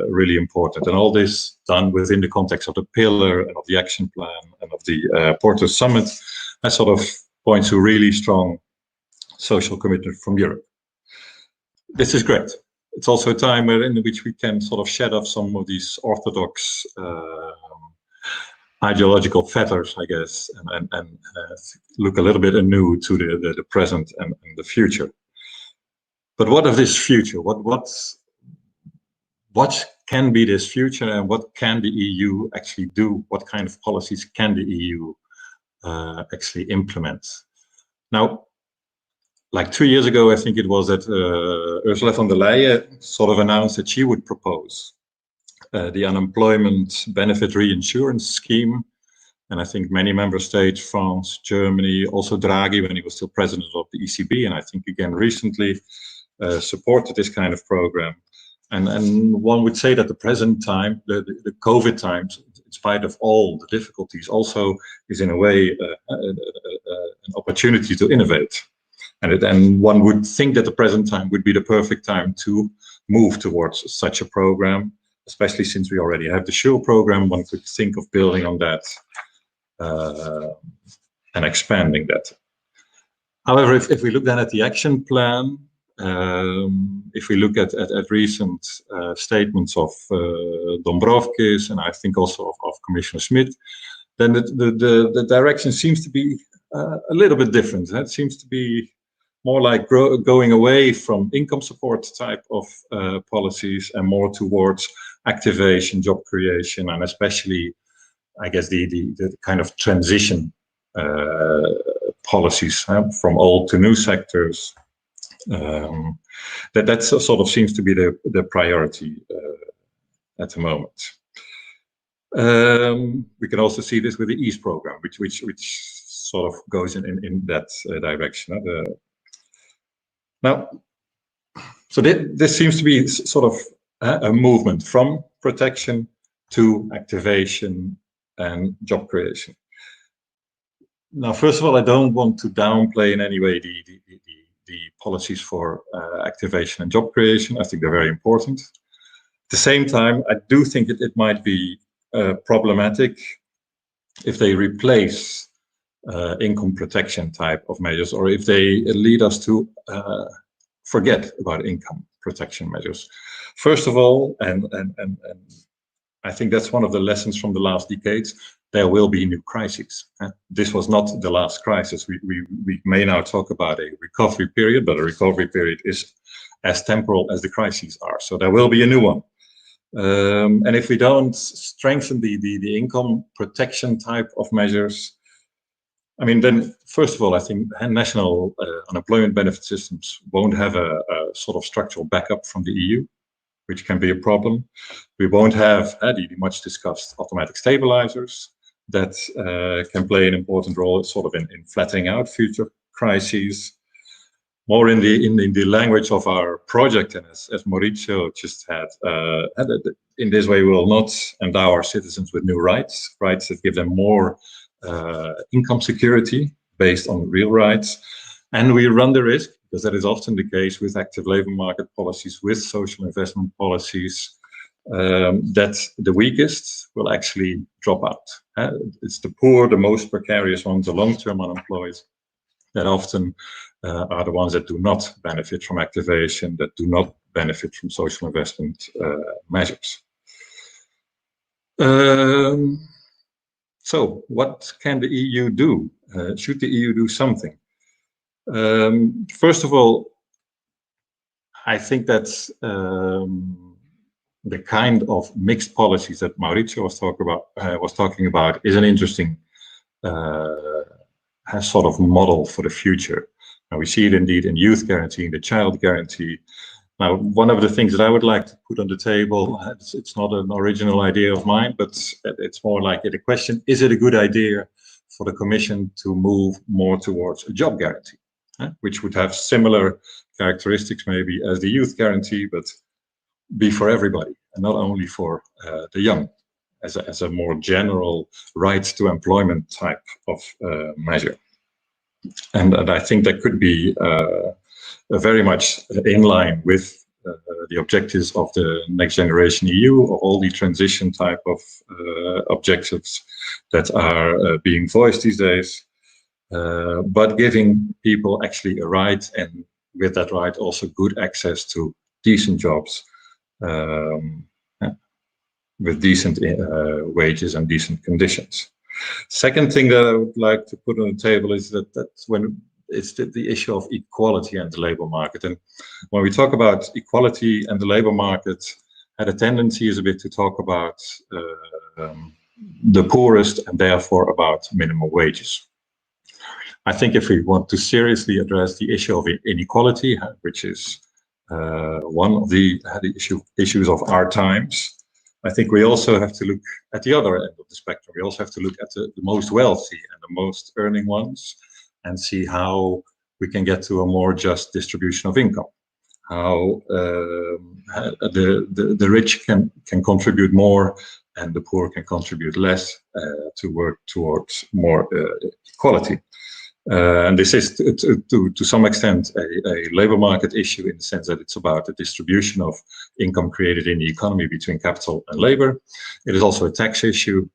really important. And all this done within the context of the pillar and of the action plan and of the Porto Summit, that sort of points to a really strong social commitment from Europe. This is great. It's also a time in which we can sort of shed off some of these orthodox ideological fetters, I guess, and look a little bit anew to the present and the future. But what of this future? What can be this future, and what can the EU actually do? What kind of policies can the EU actually implement? Now, like 2 years ago, I think it was that Ursula von der Leyen sort of announced that she would propose the unemployment benefit reinsurance scheme. And I think many member states, France, Germany, also Draghi when he was still president of the ECB, and I think again recently, supported this kind of program. And one would say that the present time, the COVID times, in spite of all the difficulties, also is in a way an opportunity to innovate. And one would think that the present time would be the perfect time to move towards such a program, especially since we already have the SURE program. One could think of building on that and expanding that. However, if we look then at the action plan, if we look at recent statements of Dombrovskis and I think also of Commissioner Schmit, then the direction seems to be a little bit different. It seems to be more like going away from income support type of policies and more towards activation, job creation, and especially, I guess, the kind of transition policies from old to new sectors. That sort of seems to be the priority at the moment. We can also see this with the EASE program, which sort of goes in that direction. Now, so this seems to be sort of a movement from protection to activation and job creation. Now, first of all, I don't want to downplay in any way the policies for activation and job creation. I think they're very important. At the same time, I do think it might be problematic if they replace income protection type of measures, or if they lead us to forget about income protection measures. First of all, and I think that's one of the lessons from the last decades, there will be new crises. This was not the last crisis. We may now talk about a recovery period, but a recovery period is as temporal as the crises are. So there will be a new one. And if we don't strengthen the income protection type of measures, I mean, then first of all, I think national unemployment benefit systems won't have a sort of structural backup from the EU, which can be a problem. We won't have the much discussed automatic stabilizers that can play an important role sort of in flattening out future crises. More in the language of our project, and as Maurizio just had, in this way we will not endow our citizens with new rights that give them more income security based on real rights. And we run the risk, because that is often the case with active labor market policies, with social investment policies, that the weakest will actually drop out. It's the poor, the most precarious ones, the long-term unemployed, that often are the ones that do not benefit from activation, that do not benefit from social investment measures. So what can the EU do? Should the EU do something? First of all, I think that the kind of mixed policies that Maurizio was talking about is an interesting sort of model for the future. And we see it indeed in youth guarantee, in the child guarantee. Now, one of the things that I would like to put on the table, it's not an original idea of mine, but it's more like the question, is it a good idea for the Commission to move more towards a job guarantee, which would have similar characteristics maybe as the youth guarantee, but be for everybody and not only for the young, as a more general right to employment type of measure. And I think that could be very much in line with the objectives of the Next Generation EU, or all the transition type of objectives that are being voiced these days, but giving people actually a right, and with that right also good access to decent jobs with decent wages and decent conditions. Second thing that I would like to put on the table is that when it's the issue of equality and the labor market. And when we talk about equality and the labor market, the tendency is a bit to talk about the poorest and therefore about minimum wages. I think if we want to seriously address the issue of inequality, which is one of the issues of our times, I think we also have to look at the other end of the spectrum. We also have to look at the most wealthy and the most earning ones, and see how we can get to a more just distribution of income. How the rich can contribute more and the poor can contribute less to work towards more equality. And this is to some extent a labor market issue, in the sense that it's about the distribution of income created in the economy between capital and labor. It is also a tax issue,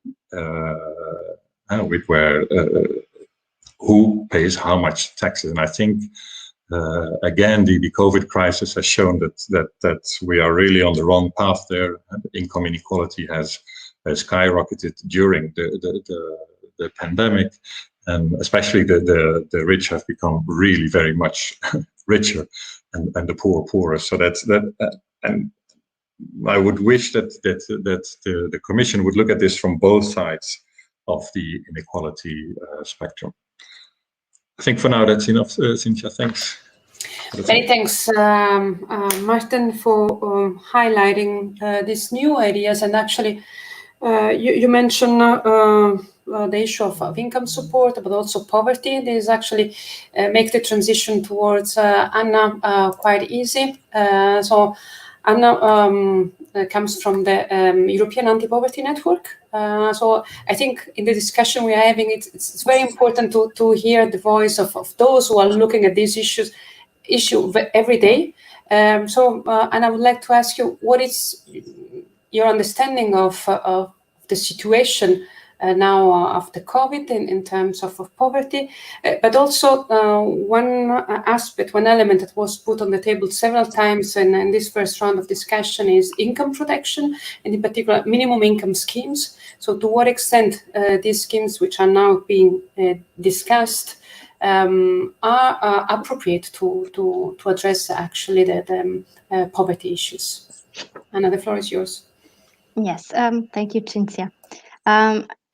with where who pays how much taxes. And I think again the COVID crisis has shown that we are really on the wrong path there. Income inequality has skyrocketed during the pandemic. And especially the rich have become really very much richer, and the poor poorer. So and I would wish that the Commission would look at this from both sides of the inequality spectrum. I think for now that's enough, Cinzia. Thanks. Many thanks, Maarten, for highlighting these new ideas. And actually, you mentioned the issue of income support, but also poverty. This actually make the transition towards Anna quite easy. So Anna comes from the European Anti-Poverty Network. So I think in the discussion we are having, it's very important to hear the voice of those who are looking at these issue every day. And I would like to ask you, what is your understanding of the situation now after COVID in terms of poverty, but also one aspect, one element that was put on the table several times in this first round of discussion is income protection, and in particular minimum income schemes. So to what extent these schemes, which are now being discussed, are appropriate to address actually the poverty issues. Anna, the floor is yours. Yes, thank you, Cinzia.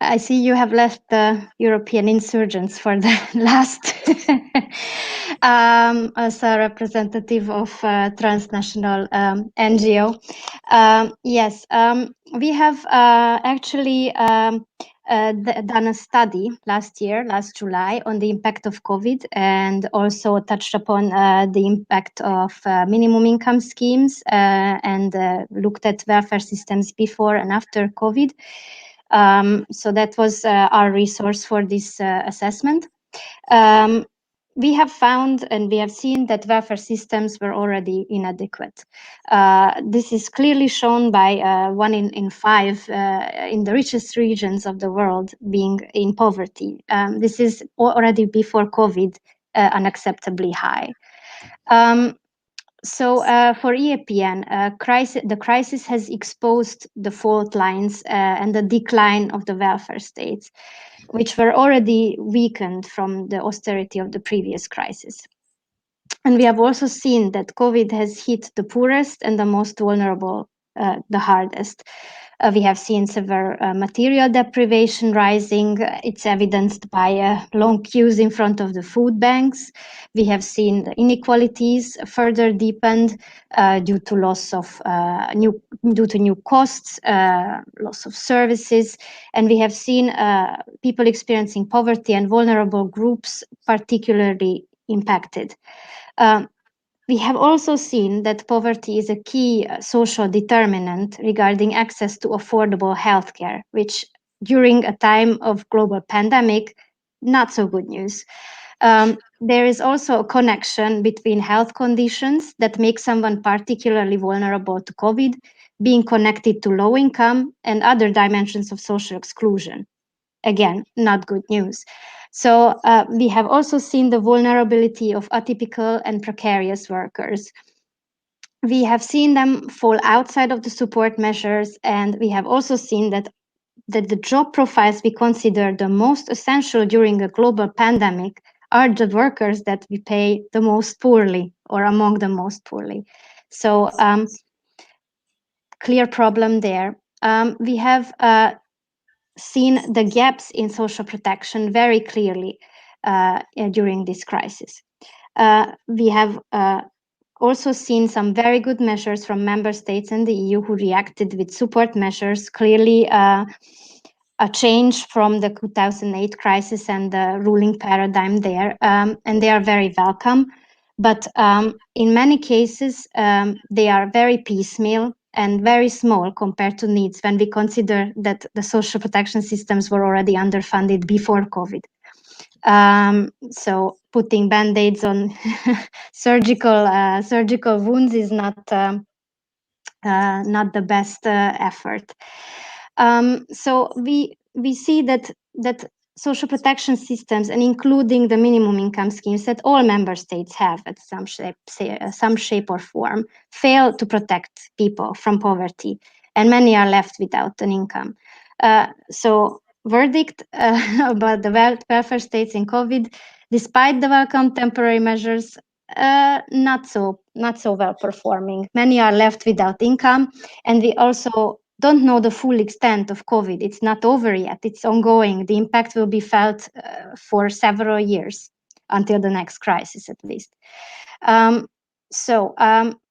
I see you have left the European insurgents for the last as a representative of transnational NGO. Yes, we have actually done a study last July, on the impact of COVID, and also touched upon the impact of minimum income schemes and looked at welfare systems before and after COVID. So that was our resource for this assessment. we have found and we have seen that welfare systems were already inadequate. This is clearly shown by 1 in 5 in the richest regions of the world being in poverty. This is already before COVID, unacceptably high. So for EAPN, the crisis has exposed the fault lines and the decline of the welfare states, which were already weakened from the austerity of the previous crisis. And we have also seen that COVID has hit the poorest and the most vulnerable the hardest. We have seen severe material deprivation rising. It's evidenced by long queues in front of the food banks. We have seen the inequalities further deepened due to loss of new costs, loss of services, and we have seen people experiencing poverty and vulnerable groups particularly impacted. We have also seen that poverty is a key social determinant regarding access to affordable healthcare, which during a time of global pandemic, not so good news. There is also a connection between health conditions that make someone particularly vulnerable to COVID being connected to low income and other dimensions of social exclusion. Again, not good news. So we have also seen the vulnerability of atypical and precarious workers. We have seen them fall outside of the support measures, and we have also seen that the job profiles we consider the most essential during a global pandemic are the workers that we pay the most poorly or among the most poorly. So clear problem there. We have seen the gaps in social protection very clearly during this crisis. We have also seen some very good measures from member states and the EU who reacted with support measures, clearly a change from the 2008 crisis and the ruling paradigm there, and they are very welcome. But in many cases, they are very piecemeal and very small compared to needs when we consider that the social protection systems were already underfunded before COVID. So putting band-aids on surgical wounds is not the best effort. So we see that social protection systems, and including the minimum income schemes that all member states have at some shape or form, fail to protect people from poverty, and many are left without an income. So verdict about the welfare states in COVID, despite the welcome temporary measures, not so well performing. Many are left without income, and we also don't know the full extent of COVID. It's not over yet. It's ongoing. The impact will be felt for several years, until the next crisis at least. So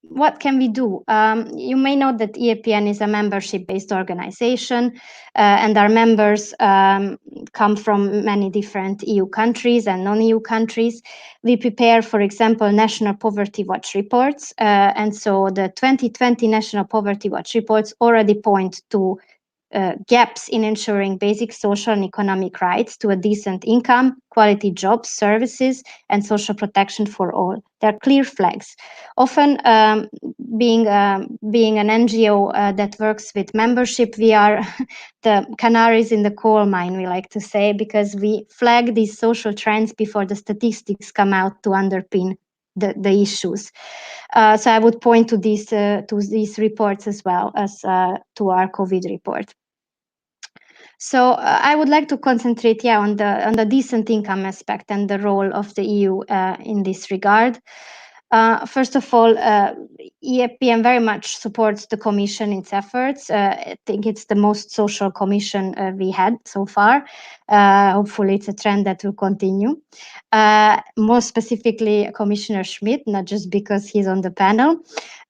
what can we do? You may know that EAPN is a membership-based organization, and our members come from many different EU countries and non-EU countries. We prepare, for example, National Poverty Watch reports, and so the 2020 National Poverty Watch reports already point to gaps in ensuring basic social and economic rights to a decent income, quality jobs, services, and social protection for all. There are clear flags. Often, being an NGO that works with membership, we are the canaries in the coal mine, we like to say, because we flag these social trends before the statistics come out to underpin the issues. So I would point to these reports as well as to our COVID report. So I would like to concentrate on the decent income aspect and the role of the EU in this regard. First of all, EAPN very much supports the Commission in its efforts. I think it's the most social Commission we had so far. Hopefully it's a trend that will continue. More specifically, Commissioner Schmit, not just because he's on the panel,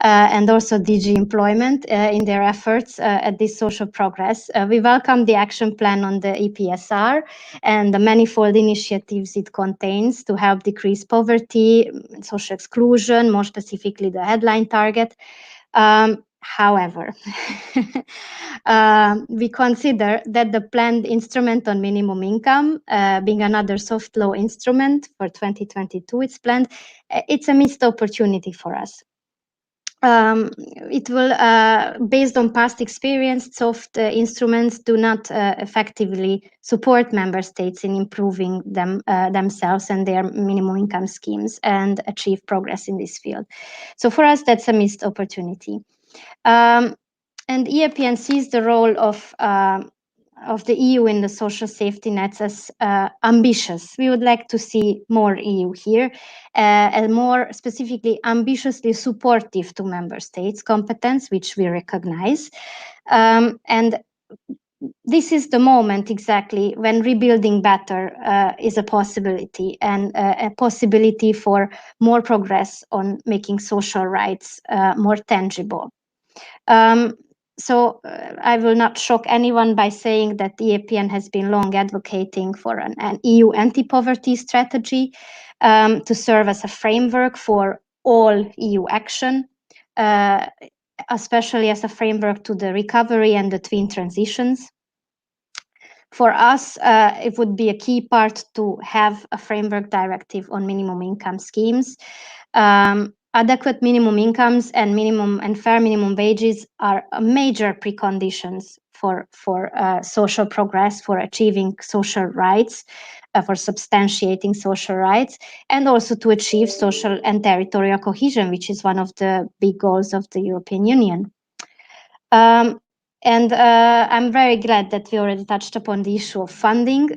and also DG Employment in their efforts at this social progress. We welcome the action plan on the EPSR and the manifold initiatives it contains to help decrease poverty, social exclusion, more specifically the headline target. However, we consider that the planned instrument on minimum income, being another soft law instrument for 2022, it's planned, it's a missed opportunity for us. It will, based on past experience, soft instruments do not effectively support member states in improving themselves and their minimum income schemes and achieve progress in this field. So for us, that's a missed opportunity. And EAPN sees the role of the EU in the social safety nets as ambitious. We would like to see more EU here, and more specifically ambitiously supportive to member states' competence, which we recognize. And this is the moment exactly when rebuilding better is a possibility, and a possibility for more progress on making social rights more tangible. So I will not shock anyone by saying that the EAPN has been long advocating for an EU anti-poverty strategy to serve as a framework for all EU action, especially as a framework to the recovery and the twin transitions. For us, it would be a key part to have a framework directive on minimum income schemes. Adequate minimum incomes and minimum and fair minimum wages are major preconditions for social progress, for achieving social rights, for substantiating social rights, and also to achieve social and territorial cohesion, which is one of the big goals of the European Union. And I'm very glad that we already touched upon the issue of funding.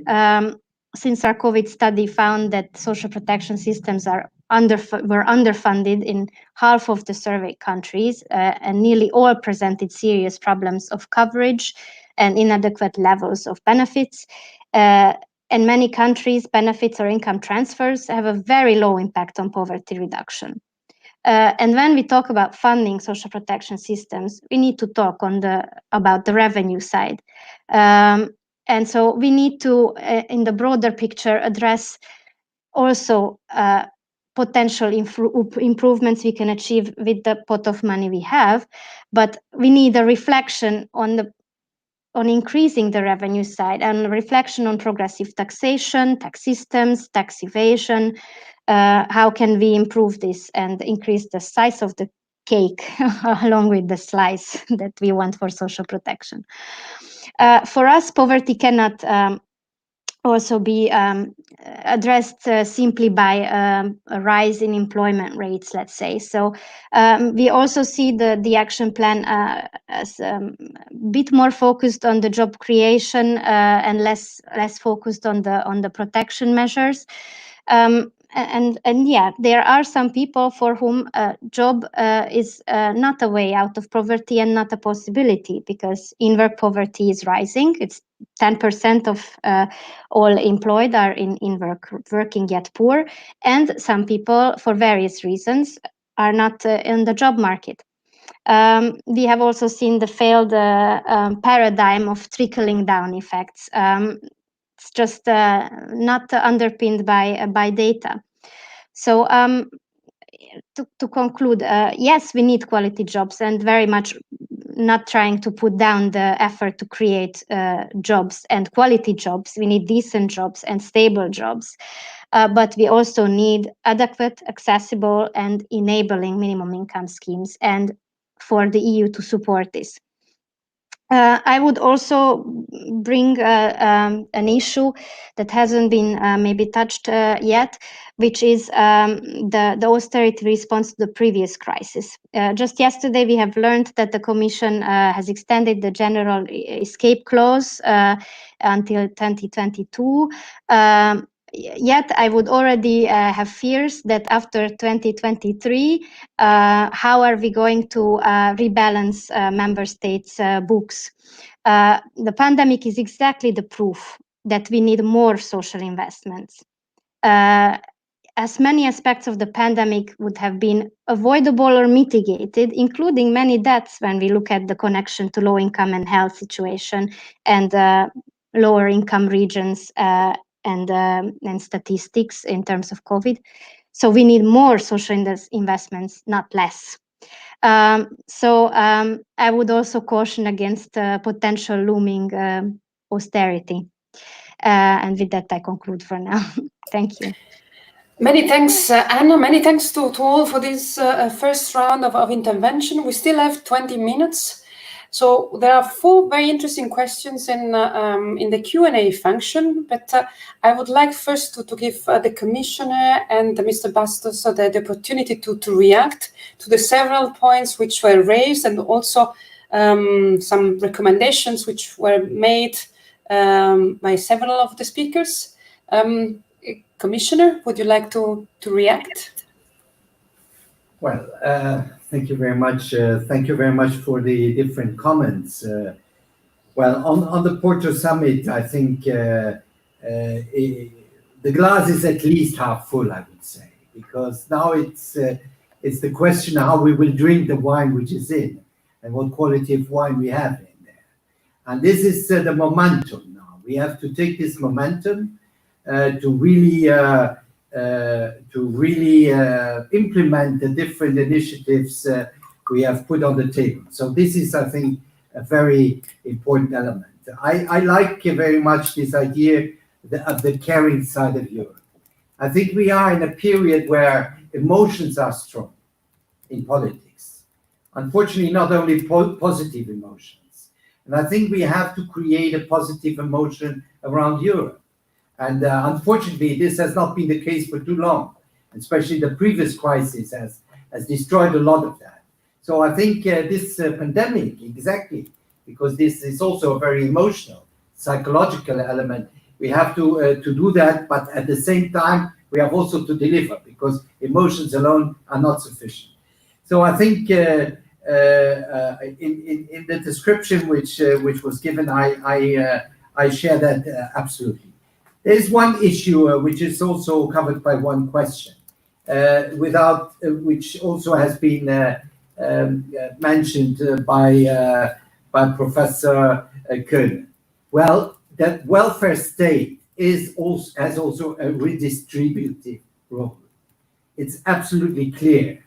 Since our COVID study found that social protection systems were underfunded in half of the survey countries, and nearly all presented serious problems of coverage and inadequate levels of benefits. In many countries, benefits or income transfers have a very low impact on poverty reduction. And when we talk about funding social protection systems, we need to talk about the revenue side. And so we need to, in the broader picture, address also potential improvements we can achieve with the pot of money we have, but we need a reflection on increasing the revenue side, and a reflection on progressive taxation, tax systems, tax evasion. How can we improve this and increase the size of the cake along with the slice that we want for social protection? For us, poverty cannot also be addressed simply by a rise in employment rates, let's say. So we also see the action plan as a bit more focused on the job creation and less focused on the protection measures. And yeah, there are some people for whom a job is not a way out of poverty and not a possibility, because in-work poverty is rising. It's 10% of all employed are in working yet poor, and some people, for various reasons, are not in the job market. We have also seen the failed paradigm of trickling down effects. It's just not underpinned by data. So to conclude, yes, we need quality jobs, and very much not trying to put down the effort to create jobs and quality jobs. We need decent jobs and stable jobs, but we also need adequate, accessible, and enabling minimum income schemes, and for the EU to support this. I would also bring an issue that hasn't been maybe touched yet, which is the austerity response to the previous crisis. Just yesterday, we have learned that the Commission has extended the general escape clause until 2022. Yet I would already have fears that after 2023, how are we going to rebalance member states' books? The pandemic is exactly the proof that we need more social investments. As many aspects of the pandemic would have been avoidable or mitigated, including many deaths when we look at the connection to low income and health situation and lower income regions and statistics in terms of COVID. So we need more social investments, not less. So I would also caution against potential looming austerity. And with that, I conclude for now. Thank you. Many thanks, Anna. Many thanks to all for this first round of intervention. We still have 20 minutes. So there are 4 very interesting questions in the Q&A function, but I would like first to give the Commissioner and Mr. Bastos the opportunity to react to the several points which were raised, and also some recommendations which were made by several of the speakers. Commissioner, would you like to react? Well, thank you very much. Thank you very much for the different comments. Well, on the Porto Summit, I think the glass is at least half full, I would say, because now it's the question how we will drink the wine which is in, and what quality of wine we have in there. And this is the momentum now. We have to take this momentum to really implement the different initiatives we have put on the table. So this is, I think, a very important element. I like very much this idea of the caring side of Europe. I think we are in a period where emotions are strong in politics. Unfortunately, not only positive emotions. And I think we have to create a positive emotion around Europe. And unfortunately, this has not been the case for too long, especially the previous crisis has destroyed a lot of that. So I think this pandemic, exactly, because this is also a very emotional, psychological element, we have to do that, but at the same time, we have also to deliver, because emotions alone are not sufficient. So I think in the description which was given, I share that absolutely. There's one issue which is also covered by one question, which also has been mentioned by Professor Keune. Well, that welfare state has also a redistributive role. It's absolutely clear,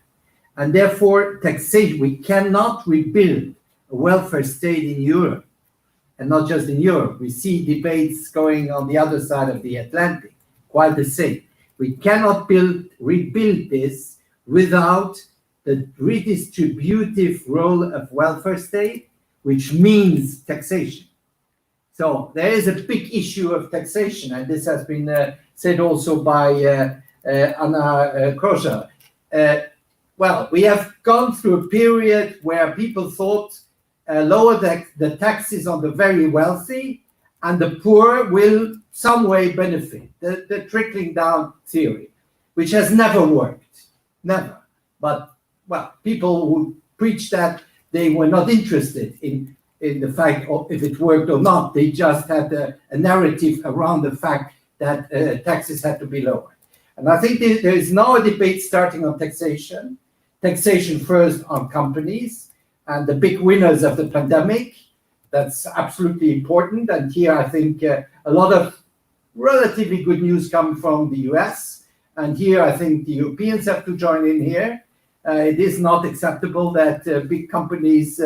and therefore taxation. We cannot rebuild a welfare state in Europe. And not just in Europe, we see debates going on the other side of the Atlantic, quite the same. We cannot rebuild this without the redistributive role of welfare state, which means taxation. So there is a big issue of taxation, and this has been said also by Krózser. Well, we have gone through a period where people thought lower the taxes on the very wealthy, and the poor will some way benefit. The trickling down theory, which has never worked, never. But well, people who preach that, they were not interested in the fact of if it worked or not. They just had a narrative around the fact that taxes had to be lowered. And I think there is now a debate starting on taxation. Taxation first on companies, and the big winners of the pandemic. That's absolutely important. And here I think a lot of relatively good news come from the US. And here I think the Europeans have to join in here. It is not acceptable that big companies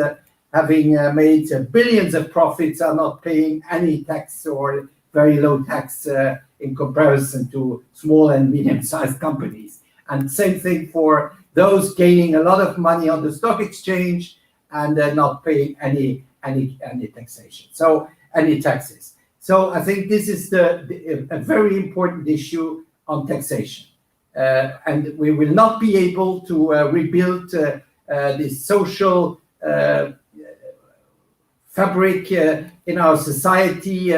having made billions of profits are not paying any tax or very low tax in comparison to small and medium-sized companies. And same thing for those gaining a lot of money on the stock exchange and not paying any taxation, so any taxes. So I think this is a very important issue on taxation, and we will not be able to rebuild this social fabric in our society,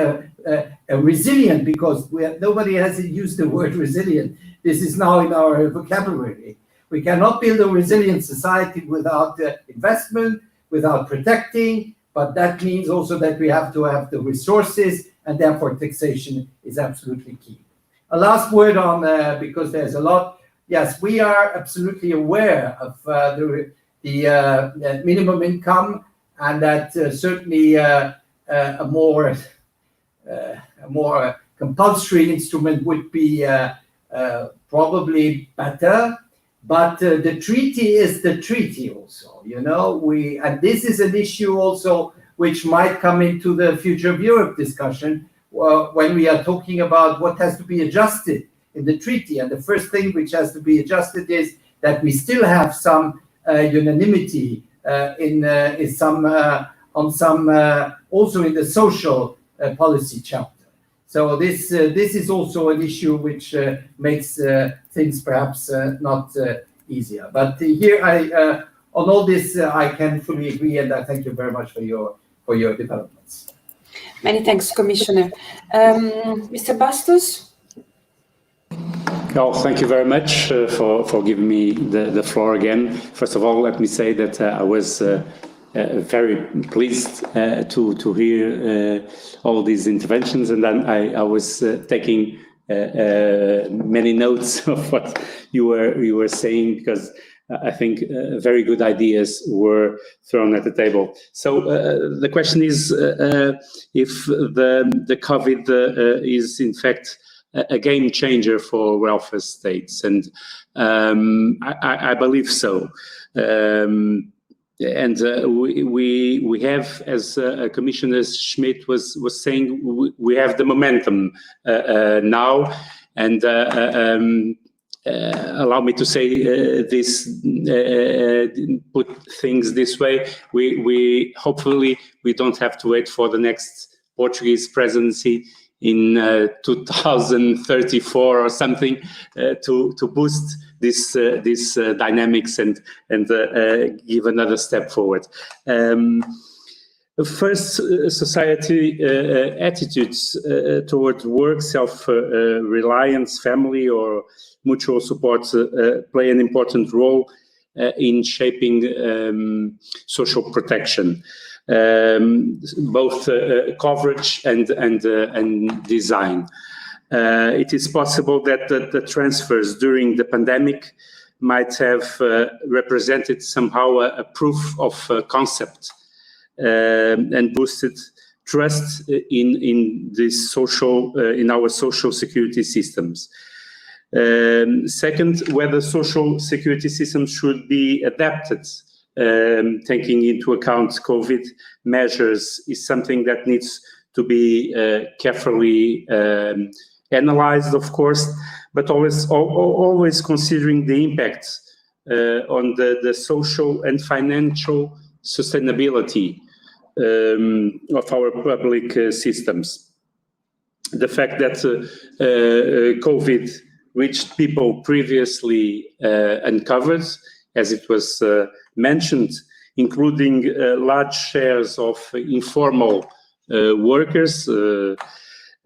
resilient, because nobody has used the word resilient. This is now in our vocabulary. We cannot build a resilient society without investment, without protecting, but that means also that we have to have the resources, and therefore taxation is absolutely key. A last word on, because there's a lot. Yes, we are absolutely aware of the minimum income, and that certainly a more compulsory instrument would be probably better. But the treaty is the treaty also, you know, and this is an issue also which might come into the future of Europe discussion when we are talking about what has to be adjusted in the treaty. And the first thing which has to be adjusted is that we still have some unanimity also in the social policy chapter. So this is also an issue which makes things perhaps not easier. But here, on all this, I can fully agree, and I thank you very much for your developments. Many thanks, Commissioner. Mr. Bastos? Well, thank you very much for giving me the floor again. First of all, let me say that I was very pleased to hear all these interventions, and then I was taking many notes of what you were saying, because I think very good ideas were thrown at the table. So the question is if the COVID is in fact a game changer for welfare states, and I believe so. And we have, as Commissioner Schmit was saying, we have the momentum now, and allow me to say this, put things this way. We hopefully we don't have to wait for the next Portuguese presidency in 2034 or something to boost this dynamics and give another step forward. First, society attitudes towards work, self-reliance, family, or mutual support play an important role in shaping social protection, both coverage and design. It is possible that the transfers during the pandemic might have represented somehow a proof of concept and boosted trust in this social in our social security systems. Second, whether social security systems should be adapted, taking into account COVID measures, is something that needs to be carefully analyzed, of course, but always considering the impact on the social and financial sustainability of our public systems. The fact that COVID reached people previously uncovered, as it was mentioned, including large shares of informal workers,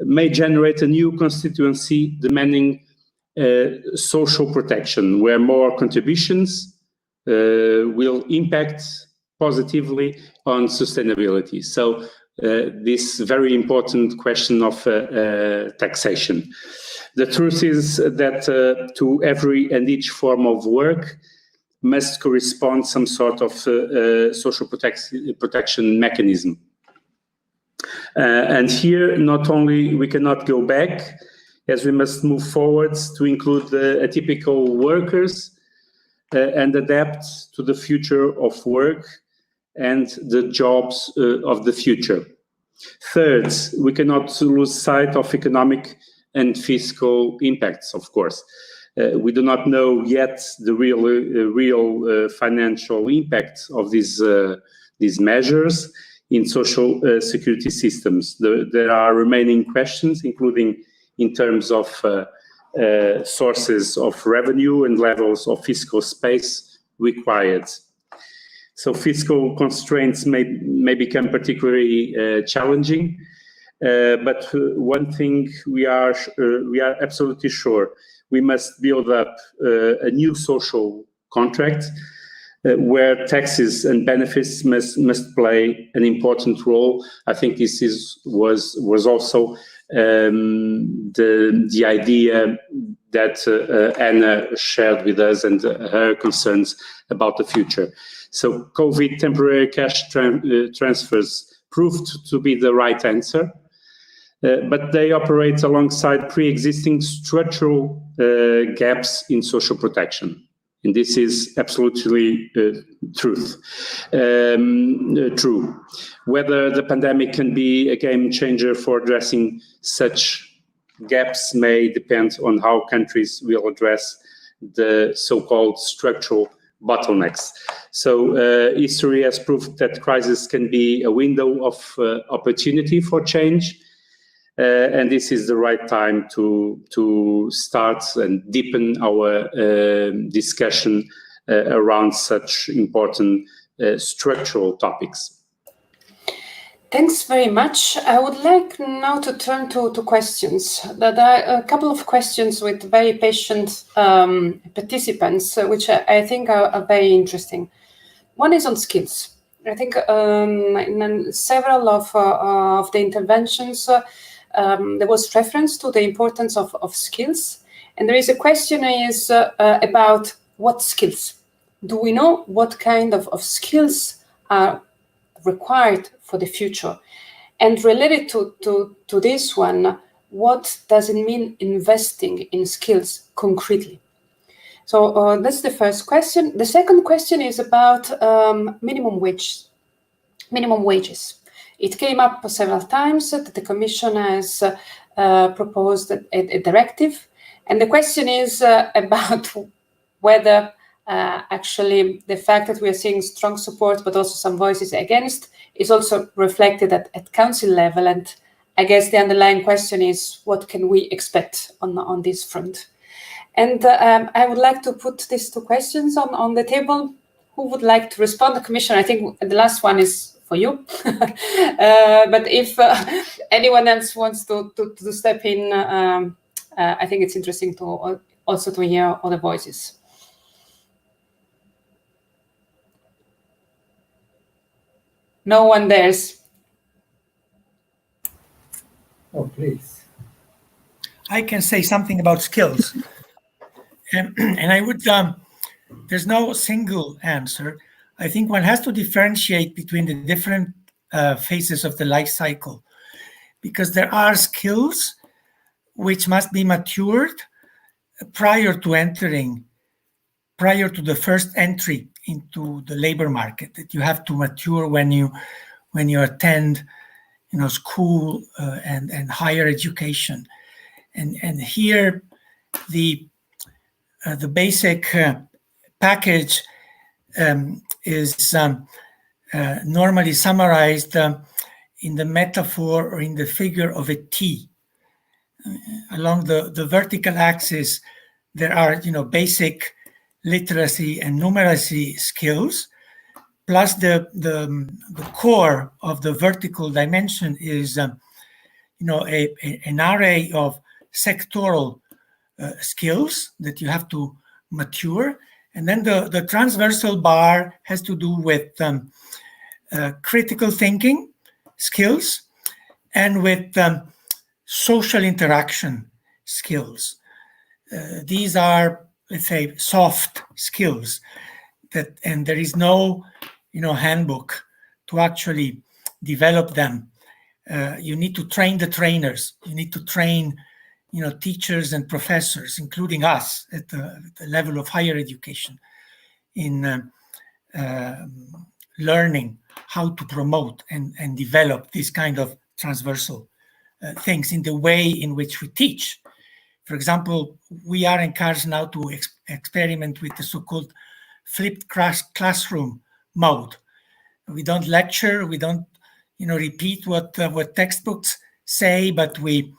may generate a new constituency demanding social protection, where more contributions will impact positively on sustainability. So this very important question of taxation. The truth is that to every and each form of work must correspond some sort of social protection mechanism. And here, not only we cannot go back, as we must move forwards to include the atypical workers and adapt to the future of work and the jobs of the future. Third, we cannot lose sight of economic and fiscal impacts, of course. We do not know yet the real financial impact of these measures in social security systems. There are remaining questions, including in terms of sources of revenue and levels of fiscal space required. So fiscal constraints may become particularly challenging, but one thing we are absolutely sure: we must build up a new social contract where taxes and benefits must play an important role. I think this was also the idea that Anna shared with us and her concerns about the future. So COVID temporary cash transfers proved to be the right answer, but they operate alongside pre-existing structural gaps in social protection. And this is absolutely true. Whether the pandemic can be a game changer for addressing such gaps may depend on how countries will address the so-called structural bottlenecks. So history has proved that crisis can be a window of opportunity for change. And this is the right time to start and deepen our discussion around such important structural topics. Thanks very much. I would like now to turn to questions. There are a couple of questions with very patient participants, which I think are very interesting. One is on skills. I think in several of the interventions, there was reference to the importance of skills. And there is a question about what skills. Do we know what kind of skills are required for the future? And related to this one, what does it mean investing in skills concretely? So that's the first question. The second question is about minimum wages. It came up several times that the Commission has proposed a directive. And the question is about whether actually the fact that we are seeing strong support, but also some voices against, is also reflected at council level. And I guess the underlying question is, what can we expect on this front? And I would like to put these two questions on the table. Who would like to respond? The Commissioner, I think the last one is for you. But if anyone else wants to step in, I think it's interesting to also to hear other voices. No one dares. Oh, please. I can say something about skills. And I would, there's no single answer. I think one has to differentiate between the different phases of the life cycle, because there are skills which must be matured prior to the first entry into the labor market, that you have to mature when you attend, school and higher education. And here the basic package is normally summarized in the metaphor or in the figure of a T. Along the vertical axis, there are basic literacy and numeracy skills, plus the core of the vertical dimension is an array of sectoral skills that you have to mature. And then the transversal bar has to do with critical thinking skills and with social interaction skills. These are, let's say, soft skills and there is no, handbook to actually develop them. You need to train the trainers. You need to train, teachers and professors, including us at the level of higher education, in learning how to promote and develop this kind of transversal things in the way in which we teach. For example, we are encouraged now to experiment with the so-called flipped classroom mode. We don't lecture, we don't, repeat what textbooks say, but we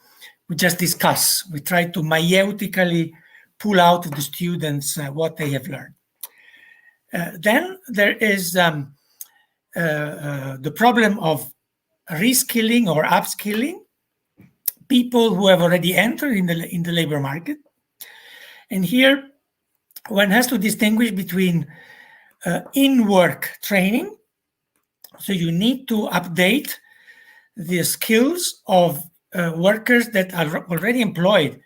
just discuss. We try to meiotically pull out of the students what they have learned. Then there is the problem of reskilling or upskilling people who have already entered in the labor market. And here one has to distinguish between in-work training. So you need to update the skills of workers that are already employed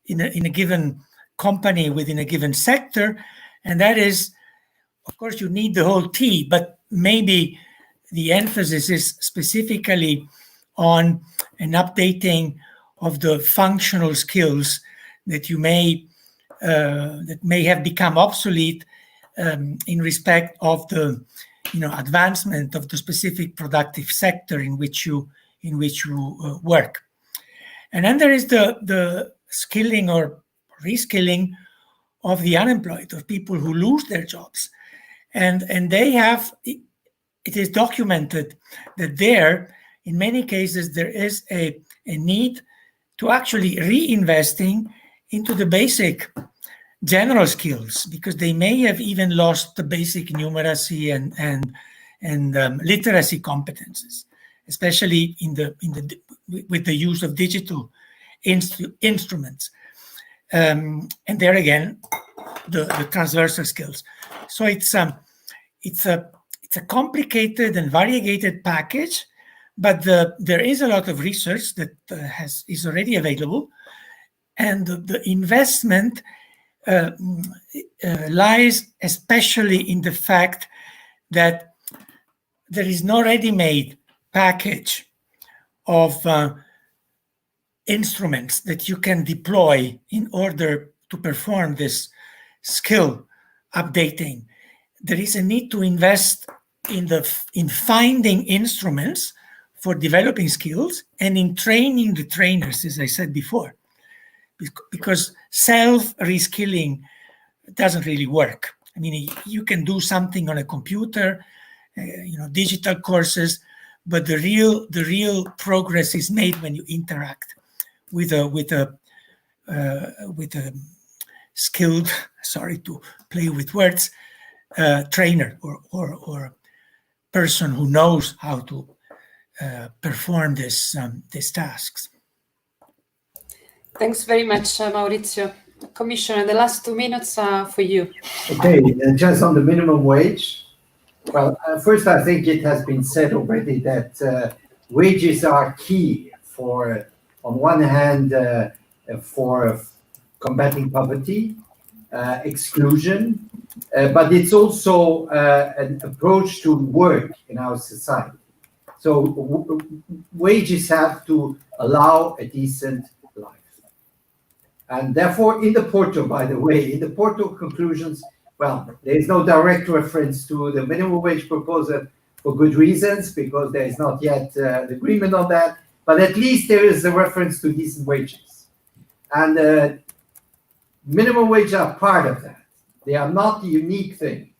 in a given company within a given sector. And that is, of course, you need the whole T, but maybe the emphasis is specifically on an updating of the functional skills that you may that may have become obsolete in respect of the advancement of the specific productive sector in which you work. And then there is the skilling or reskilling of the unemployed, of people who lose their jobs. And they have, it is documented that there, in many cases, there is a need to actually reinvesting into the basic general skills, because they may have even lost the basic numeracy and literacy competences, especially with the use of digital instruments. And there again, the transversal skills. So it's a complicated and variegated package, but there is a lot of research that is already available, and the investment lies especially in the fact that there is no ready-made package of instruments that you can deploy in order to perform this skill updating. There is a need to invest in finding instruments for developing skills and in training the trainers, as I said before, because self-reskilling doesn't really work. I mean, you can do something on a computer, digital courses, but the real progress is made when you interact with a skilled, sorry to play with words, trainer or person who knows how to perform these tasks. Thanks very much, Maurizio. Commissioner, the last 2 minutes are for you. Okay, just on the minimum wage. Well, first, I think it has been said already that wages are key for, on one hand, for combating poverty, exclusion, but it's also an approach to work in our society. So wages have to allow a decent life. And therefore, in the Porto, by the way, in the Porto conclusions, well, there is no direct reference to the minimum wage proposal for good reasons, because there is not yet an agreement on that, but at least there is a reference to decent wages. And minimum wages are part of that. They are not the unique thing.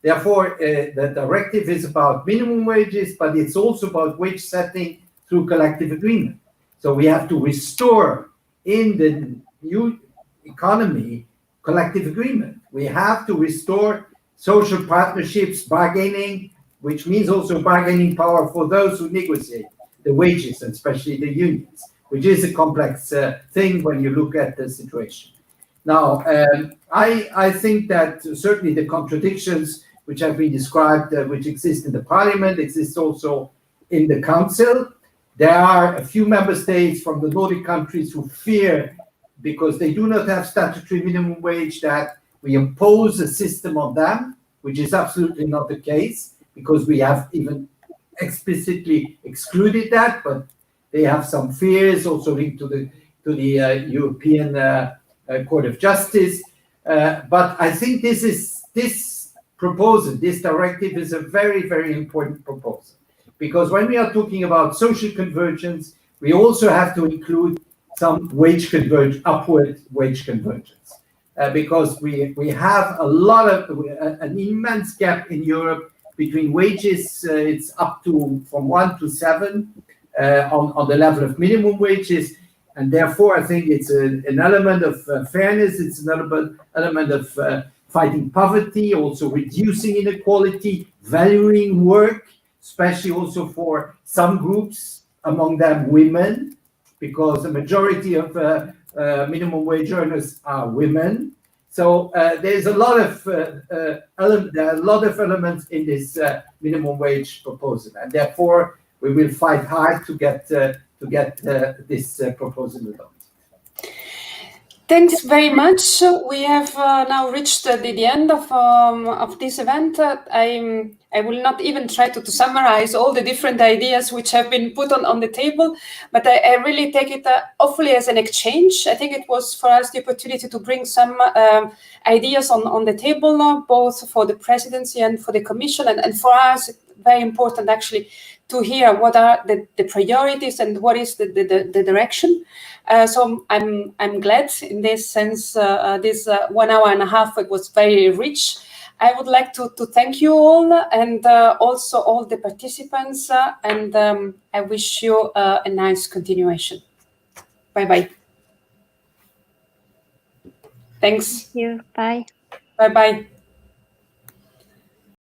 Therefore, the directive is about minimum wages, but it's also about wage setting through collective agreement. So we have to restore in the new economy collective agreement. We have to restore social partnerships, bargaining, which means also bargaining power for those who negotiate the wages, and especially the unions, which is a complex thing when you look at the situation. Now, I think that certainly the contradictions which have been described, which exist in the parliament, exist also in the council. There are a few member states from the Nordic countries who fear, because they do not have statutory minimum wage, that we impose a system on them, which is absolutely not the case, because we have even explicitly excluded that, but they have some fears also linked to the European Court of Justice. But I think this proposal, this directive, is a very, very important proposal, because when we are talking about social convergence, we also have to include some upward wage convergence, because we have a lot of an immense gap in Europe between wages. It's up to from 1 to 7 on the level of minimum wages, and therefore I think it's an element of fairness. It's an element of fighting poverty, also reducing inequality, valuing work, especially also for some groups, among them women, because the majority of minimum wage earners are women. So there's a lot of elements in this minimum wage proposal, and therefore we will fight hard to get this proposal adopted. Thanks very much. We have now reached the end of this event. I'm I will not even try to summarize all the different ideas which have been put on the table, but I really take it hopefully as an exchange. I think it was for us the opportunity to bring some ideas on the table, both for the presidency and for the commission, and for us, very important actually to hear what are the priorities and what is the direction. So I'm glad in this sense. This 1 hour and a half, it was very rich. I would like to thank you all, and also all the participants, and I wish you a nice continuation. Bye-bye. Thanks. Thank you. Bye. Bye-bye.